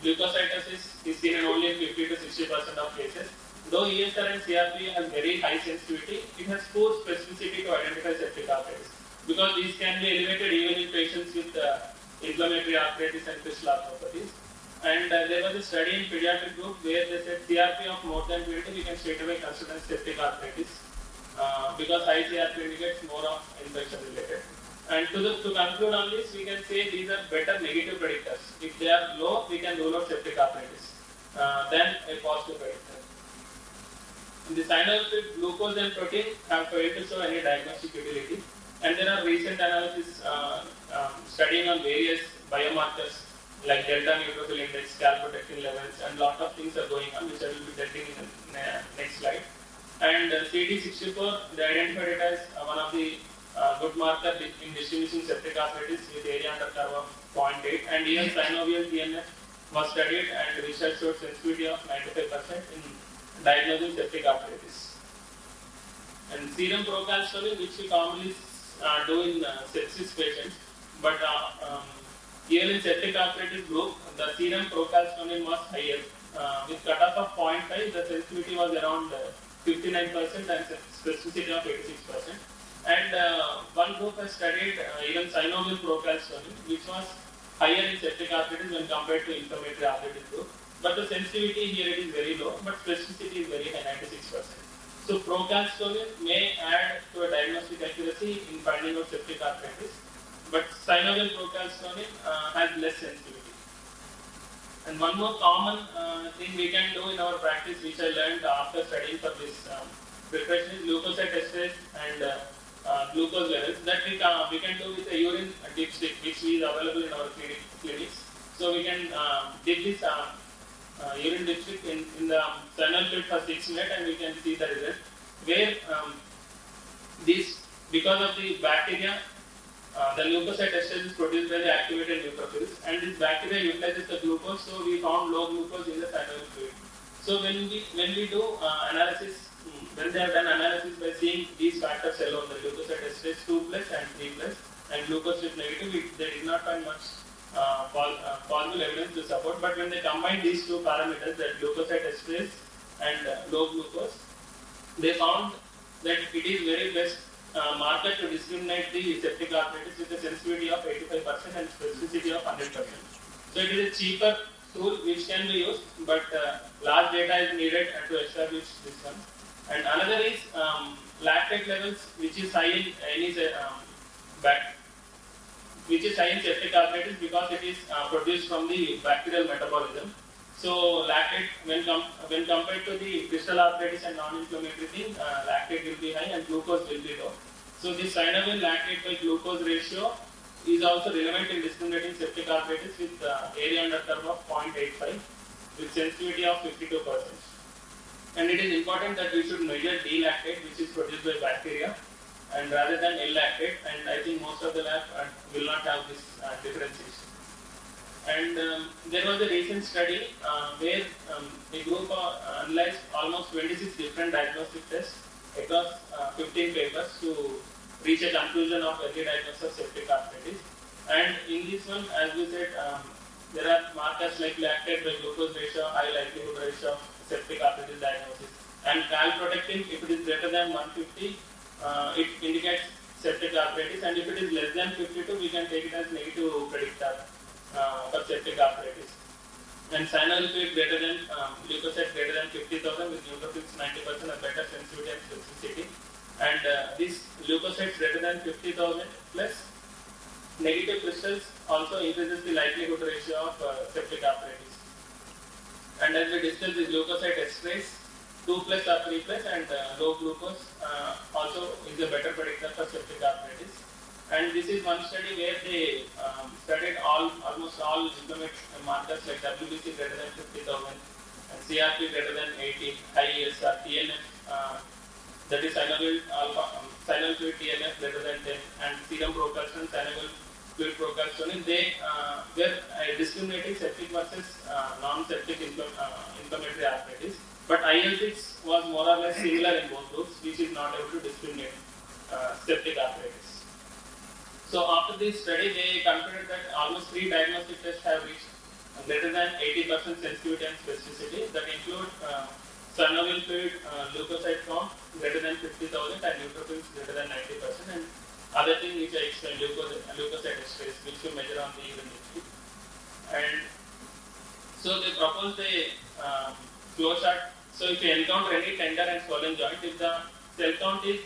leukocytosis is seen in only 50 to 60% of cases. Though ESR and CRP has very high sensitivity, it has poor specificity to identify septic arthritis, because these can be elevated even in patients with inflammatory arthritis and crystal arthropathies. And there was a study in pediatric group where they said CRP of more than 20 we can straight away consider septic arthritis, because high CRP indicates more of infection related. And to conclude on this, we can say these are better negative predictors. If they are low, we can rule out septic arthritis than a positive predictor. In the synovial glucose and protein have failed to show any diagnostic utility, and there are recent analyses studying on various biomarkers like delta neutrophil index, calprotectin levels, and lot of things are going on, which I will be telling in the next slide. And CD64, they identified it as one of the good marker in distinguishing septic arthritis with area under curve of 0.8, and even synovial TNF was studied, and research showed sensitivity of 95% in diagnosing septic arthritis. And serum procalcitonin, which we commonly do in sepsis patients, but even in septic arthritis group, the serum procalcitonin was higher. With cutoff of 0.5, the sensitivity was around 59% and specificity of 86%. And one group has studied even synovial procalcitonin, which was higher in septic arthritis when compared to inflammatory arthritis group. But the sensitivity here it is very low, but specificity is very high, 96%. So procalcitonin may add to a diagnostic accuracy in finding out septic arthritis, but synovial procalcitonin has less sensitivity. And one more common thing we can do in our practice, which I learned after studying for this preparation, is leukocyte esterase and glucose levels that we can do with a urine dipstick, which is available in our clinics. So we can dip this urine dipstick in the synovial fluid for 6 minutes, and we can see the result. Where this, because of the bacteria, the leukocyte esterase is produced by the activated neutrophils, and this bacteria utilizes the glucose. So we found low glucose in the synovial fluid. So when we do analysis. When they have done analysis by seeing these factors alone, the leukocyte esterase 2+ and 3+, and glucose is negative, they did not find much possible evidence to support. But when they combine these two parameters, that leukocyte esterase and low glucose, they found that it is very best marker to discriminate the septic arthritis with a sensitivity of 85% and specificity of 100%. So it is a cheaper tool which can be used, but large data is needed to establish this one. And another is lactate levels, which is high in any which is high in septic arthritis because it is produced from the bacterial metabolism. So lactate, when compared to the crystal arthritis and non-inflammatory thing, lactate will be high and glucose will be low. So this synovial lactate by glucose ratio is also relevant in discriminating septic arthritis with area under curve of 0.85 with sensitivity of 52%. And it is important that we should measure D-lactate, which is produced by bacteria, and rather than L-lactate, and I think most of the labs will not have this differentiation. And there was a recent study where a group analyzed almost 26 different diagnostic tests across 15 papers to reach a conclusion of early diagnosis of septic arthritis. And in this one, as we said, there are markers like lactate by glucose ratio, high likelihood ratio of septic arthritis diagnosis, and calprotectin, if it is greater than 150, it indicates septic arthritis, and if it is less than 52, we can take it as negative predictor for septic arthritis. And synovial fluid greater than leukocyte greater than 50,000 with neutrophils 90% and better sensitivity and specificity. And this leukocytes greater than 50,000 plus negative crystals also increases the likelihood ratio of septic arthritis. And as we discussed, this leukocyte esterase 2+ or 3+, and low glucose also is a better predictor for septic arthritis. And this is one study where they studied almost all inflammatory markers like WBC greater than 50,000 and CRP greater than 80, high ESR, TNF, that is synovial fluid TNF greater than 10, and serum procalcitonin, synovial fluid procalcitonin, they were discriminating septic versus non-septic inflammatory arthritis. But IL-6 was more or less similar in both groups, which is not able to discriminate septic arthritis. So after this study, they concluded that almost 3 diagnostic tests have reached greater than 80% sensitivity and specificity that include synovial fluid leukocyte count greater than 50,000 and neutrophils greater than 90%, and other thing which I explained, leukocyte esterase, which you measure on the urine history. And so they proposed a flow chart. So if you encounter any tender and swollen joint, if the cell count is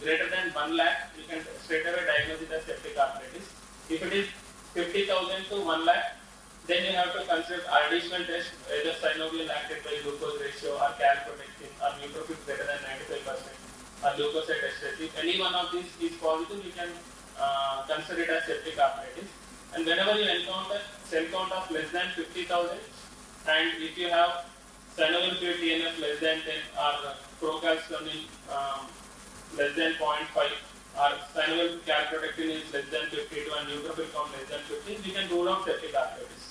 greater than 1 lakh, you can straight away diagnose it as septic arthritis. If it is 50,000 to 1 lakh, then you have to consider additional tests, either synovial active by glucose ratio or calprotectin or neutrophils greater than 95% or leukocyte esterase. If any one of these is positive, you can consider it as septic arthritis. And whenever you encounter cell count of less than 50,000, and if you have synovial fluid TNF less than 10 or procalcitonin less than 0.5 or synovial calprotectin is less than 52 and neutrophil count less than 15, we can rule out septic arthritis.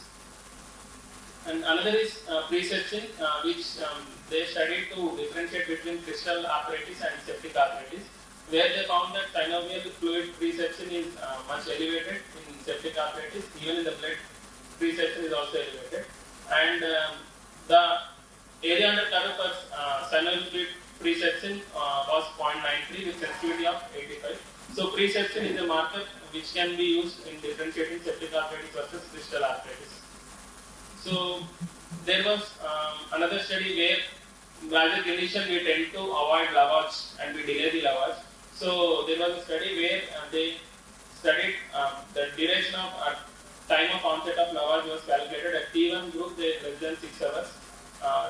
And another is pre-sepsin, which they studied to differentiate between crystal arthritis and septic arthritis, where they found that synovial fluid pre-sepsin is much elevated in septic arthritis. Even in the blood, pre-sepsin is also elevated. And the area under curve for synovial fluid pre-sepsin was 0.93 with sensitivity of 85. So pre-sepsin is a marker which can be used in differentiating septic arthritis versus crystal arthritis. So there was another study where, as a clinician, we tend to avoid lavage and we delay the lavage. So there was a study where they studied the duration of time of onset of lavage was calculated. At T1 group, they less than 6 hours.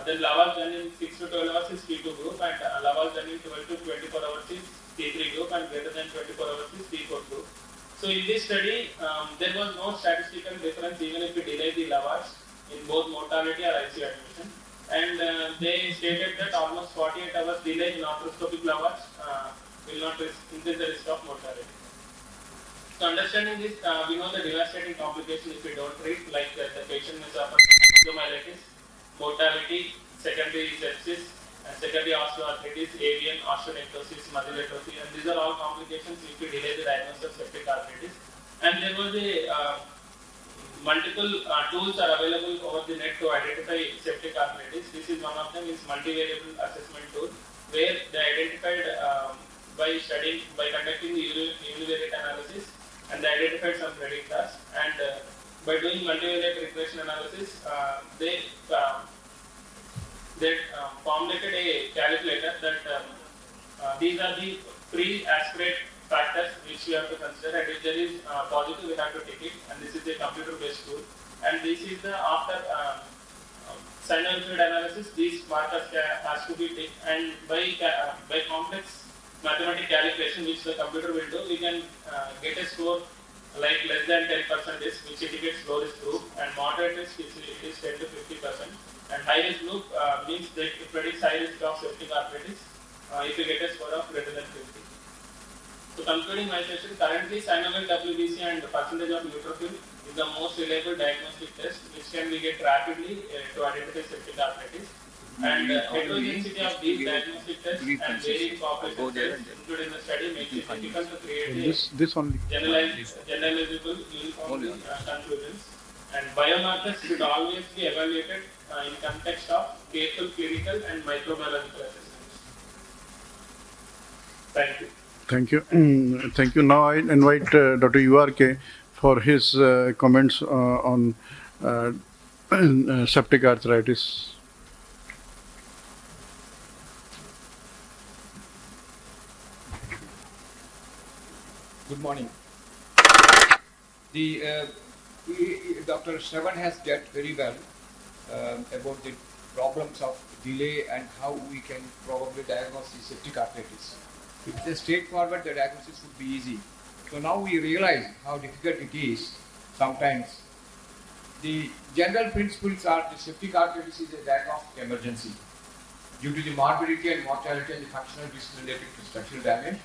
Then lavage done in 6 to 12 hours is T2 group, and lavage done in 12 to 24 hours is T3 group, and greater than 24 hours is T4 group. So in this study, there was no statistical difference even if we delay the lavage in both mortality or ICU admission. And they stated that almost 48 hours delay in arthroscopic lavage will not increase the risk of mortality. So understanding this, we know the devastating complications if we don't treat, like the patient may suffer osteomyelitis, mortality, secondary sepsis, and secondary osteoarthritis, avian, osteonecrosis, muscle atrophy, and these are all complications if we delay the diagnosis of septic arthritis. And there was a multiple tools are available over the net to identify septic arthritis. This is one of them, is multivariable assessment tool, where they identified by conducting the univariate analysis, and they identified some predictors, and by doing multivariate regression analysis, they formulated a calculator that these are the pre-aspirate factors which we have to consider, and if there is positive, we have to take it, and this is a computer-based tool. And this is the after synovial fluid analysis, these markers has to be taken, and by complex mathematical calculation which the computer will do, we can get a score like less than 10% is, which indicates low risk group, and moderate risk is 10 to 50%, and high risk group means that it predicts high risk of septic arthritis if you get a score of greater than 50. So concluding my session, currently synovial WBC and the percentage of neutrophil is the most reliable diagnostic test which can be get rapidly to identify septic arthritis. And heterogeneity of these diagnostic tests and varying population tests included in the study makes it difficult to create generalizable uniform conclusions. And biomarkers should always be evaluated in context of careful clinical and microbiological assessments. Thank you. Thank you. Thank you. Now I invite Dr. URK for his comments on septic arthritis. Good morning. Dr. Shravan has dealt very well about the problems of delay and how we can probably diagnose the septic arthritis. If it's straightforward, the diagnosis would be easy. So now we realize how difficult it is sometimes. The general principles are the septic arthritis is a diagnostic emergency due to the morbidity and mortality and the functional risk related to structural damage.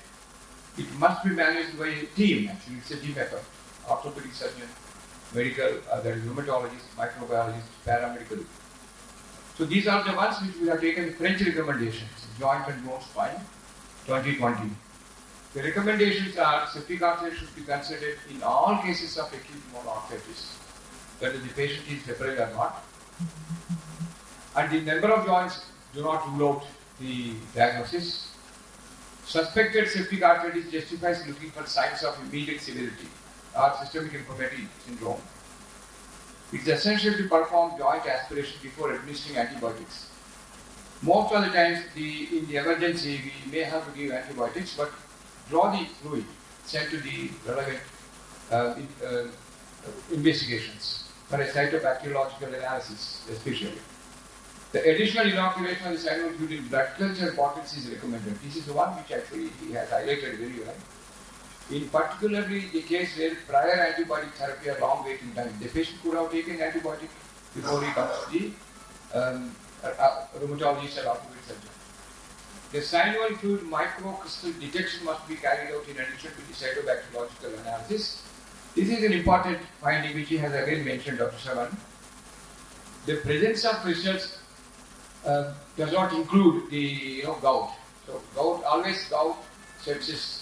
It must be managed by a team, actually, it's a team effort. orthopedic surgeon, medical, there is rheumatologist, microbiologist, paramedical. So these are the ones which we have taken French recommendations, joint and bone spine, 2020. The recommendations are septic artery should be considered in all cases of acute monoarthritis, whether the patient is febrile or not. And the number of joints do not rule out the diagnosis. Suspected septic arthritis justifies looking for signs of immediate severity or systemic inflammatory syndrome. It's essential to perform joint aspiration before administering antibiotics. Most of the times, in the emergency, we may have to give antibiotics, but draw the fluid, send to the relevant investigations for a cytobacteriological analysis, especially. The additional inoculation of the synovial fluid in blood culture bottles is recommended. This is the one which actually he has highlighted very well. In particularly the case where prior antibiotic therapy or long waiting time, the patient could have taken antibiotic before he comes to the rheumatologist or orthopedic surgeon. The synovial fluid microcrystal detection must be carried out in addition to the cytobacteriological analysis. This is an important finding which he has again mentioned, Dr. Savan. The presence of crystals does not include the gout. So gout, sepsis.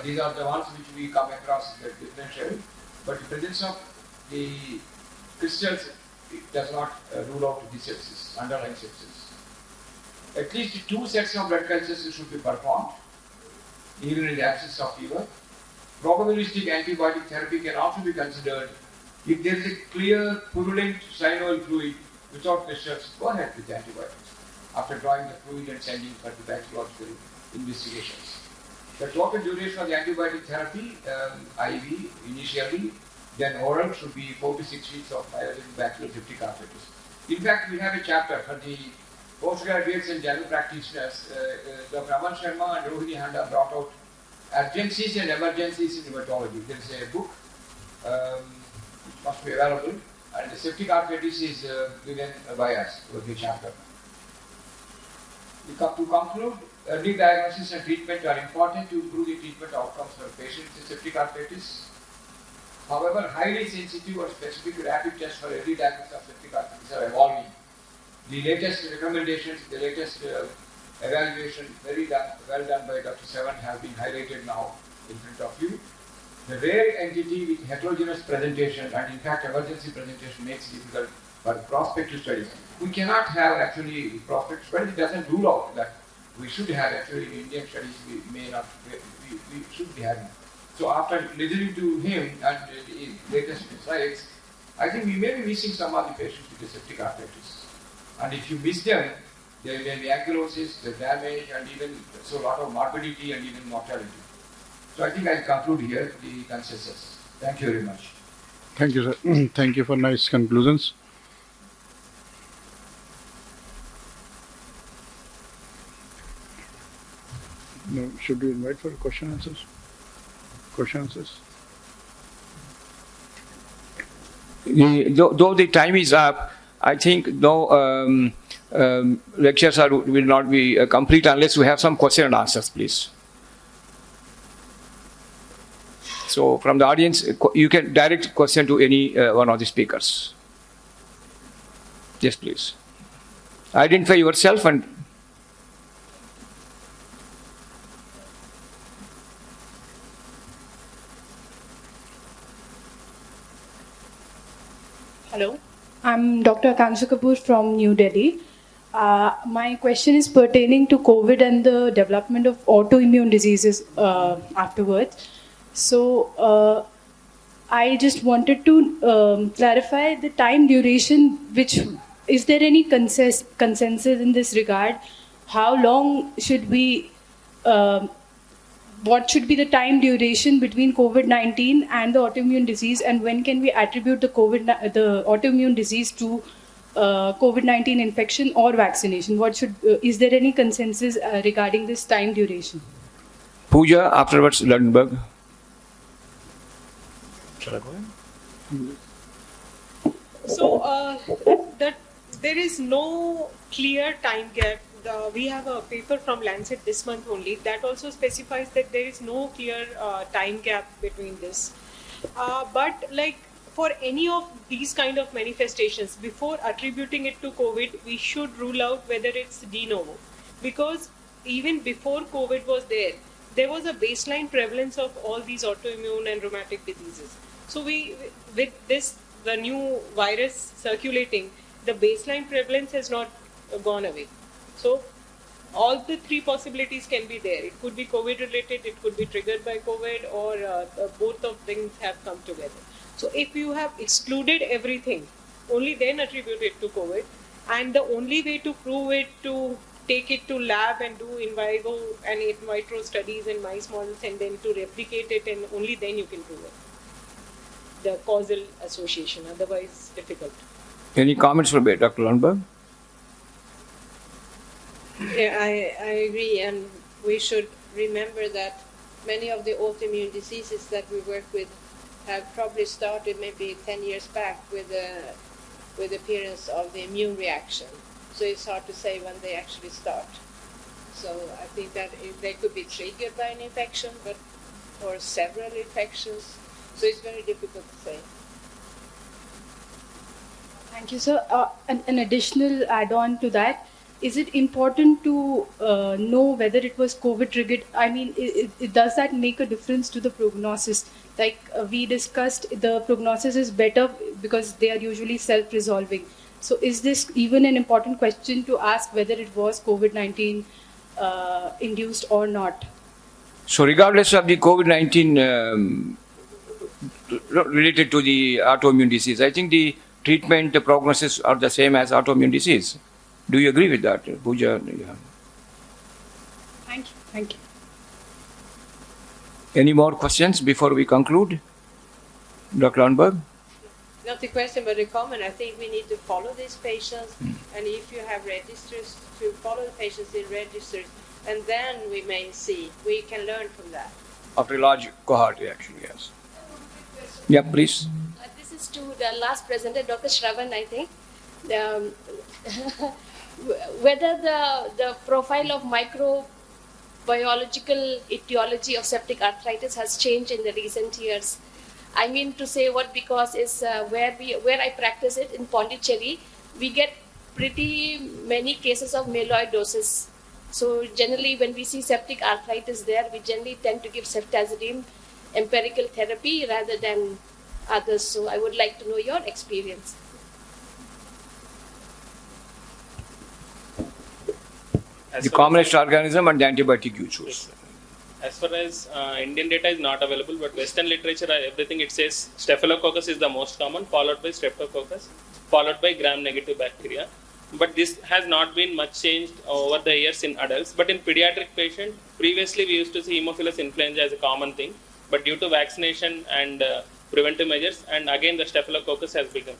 These are the ones which we come across the differential, but the presence of the crystals does not rule out the sepsis, underlying sepsis. At least 2 sets of blood cultures should be performed, even in the absence of fever. Probabilistic antibiotic therapy can also be considered if there is a clear purulent synovial fluid without crystals. Go ahead with the antibiotics after drawing the fluid and sending for the bacteriological investigations. The total duration of the antibiotic therapy, IV initially, then oral, should be 4 to 6 weeks of bacterial septic arthritis. In fact, we have a chapter for the postgraduates and general practitioners. Dr. Aman Sharma and Rohini Handa brought out urgencies and emergencies in rheumatology. There is a book which must be available, and the septic arthritis is given by us with the chapter. To conclude, early diagnosis and treatment are important to improve the treatment outcomes for patients with septic arthritis. However, highly sensitive or specific rapid tests for early diagnosis of septic arthritis are evolving. The latest recommendations, the latest evaluation, well done by Dr. Savan, have been highlighted now in front of you. The rare entity with heterogeneous presentation and in fact emergency presentation makes it difficult for prospective studies. We cannot have actually prospective studies. It doesn't rule out that we should have actually in Indian studies. We should be having. So after listening to him and the latest insights, I think we may be missing some of the patients with the septic arthritis. And if you miss them, there may be ankylosis, the damage, and even so a lot of morbidity and even mortality. So I think I'll conclude here the consensus. Thank you very much. Thank you, sir. Thank you for nice conclusions. Now, should we invite for question answers? Question answers? Though the time is up, I think no lectures will not be complete unless we have some question and answers, please. So from the audience, you can direct question to any one of the speakers. Yes, please. Identify yourself and. Hello, I'm Dr. Akansha Kapoor from New Delhi. My question is pertaining to COVID and the development of autoimmune diseases afterwards. So, I just wanted to clarify the time duration, which is there any consensus in this regard? How long should we, what should be the time duration between COVID-19 and the autoimmune disease, and when can we attribute the autoimmune disease to COVID-19 infection or vaccination? Is there any consensus regarding this time duration? Pooja, afterwards Lundenberg. Shall I go ahead? So that there is no clear time gap. We have a paper from Lancet this month only that also specifies that there is no clear time gap between this. But like for any of these kind of manifestations, before attributing it to COVID, we should rule out whether it's de novo, because even before COVID was there was a baseline prevalence of all these autoimmune and rheumatic diseases. So with this, the new virus circulating, the baseline prevalence has not gone away. So all the three possibilities can be there. It could be COVID related, it could be triggered by COVID, or both of things have come together. So if you have excluded everything, only then attribute it to COVID. And the only way to prove it, to take it to lab and do in vivo and in vitro studies in mice models, and then to replicate it, and only then you can prove it, the causal association. Otherwise, difficult. Any comments from Dr. Lundberg? Yeah, I agree, and we should remember that many of the autoimmune diseases that we work with have probably started maybe 10 years back with the appearance of the immune reaction. So it's hard to say when they actually start. So I think that they could be triggered by an infection, but or several infections. So it's very difficult to say. Thank you, sir. An additional add-on to that, is it important to know whether it was COVID triggered? I mean, does that make a difference to the prognosis? Like we discussed, the prognosis is better because they are usually self-resolving. So is this even an important question to ask, whether it was COVID-19 induced or not? So regardless of the COVID-19 related to the autoimmune disease, I think the treatment, the prognosis are the same as autoimmune disease. Do you agree with that, Pooja? Yeah. Thank you. Thank you. Any more questions before we conclude? Dr. Lundberg? Not a question, but a comment. I think we need to follow these patients, and if you have registers, to follow the patients in registers, and then we may see. We can learn from that. After a large cohort, actually, yes. Yeah, please. This is to the last presenter, Dr. Shravan, I think. Whether the profile of microbiological etiology of septic arthritis has changed in the recent years. I mean to say what, because is where I practice it in Pondicherry, we get pretty many cases of myelioidosis. So generally when we see septic arthritis there, we generally tend to give ceftazidime empirical therapy rather than others. So I would like to know your experience. The commonest organism and the antibiotic you choose. As far as Indian data is not available, but Western literature, everything it says Staphylococcus is the most common, followed by Streptococcus, followed by gram-negative bacteria. But this has not been much changed over the years in adults. But in pediatric patients, previously we used to see Haemophilus influenza as a common thing. But due to vaccination and preventive measures, and again the Staphylococcus has become.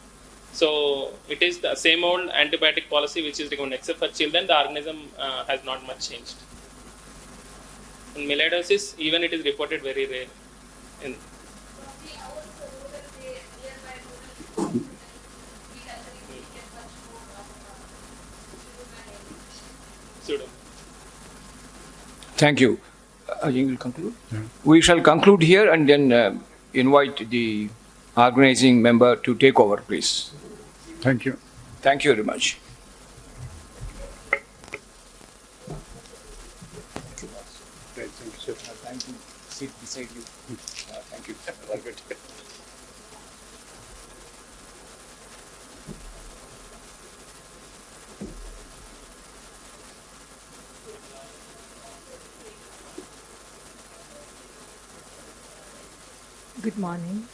So it is the same old antibiotic policy which is recommended, except for children, the organism has not much changed. In myelioidosis, even it is reported very rare. In pseudo. Thank you. You will conclude? Yeah. We shall conclude here and then invite the organizing member to take over, please. Thank you. Thank you very much. Great, thank you, sir. Thank you. Sit beside you. Thank you. Very good. Good morning.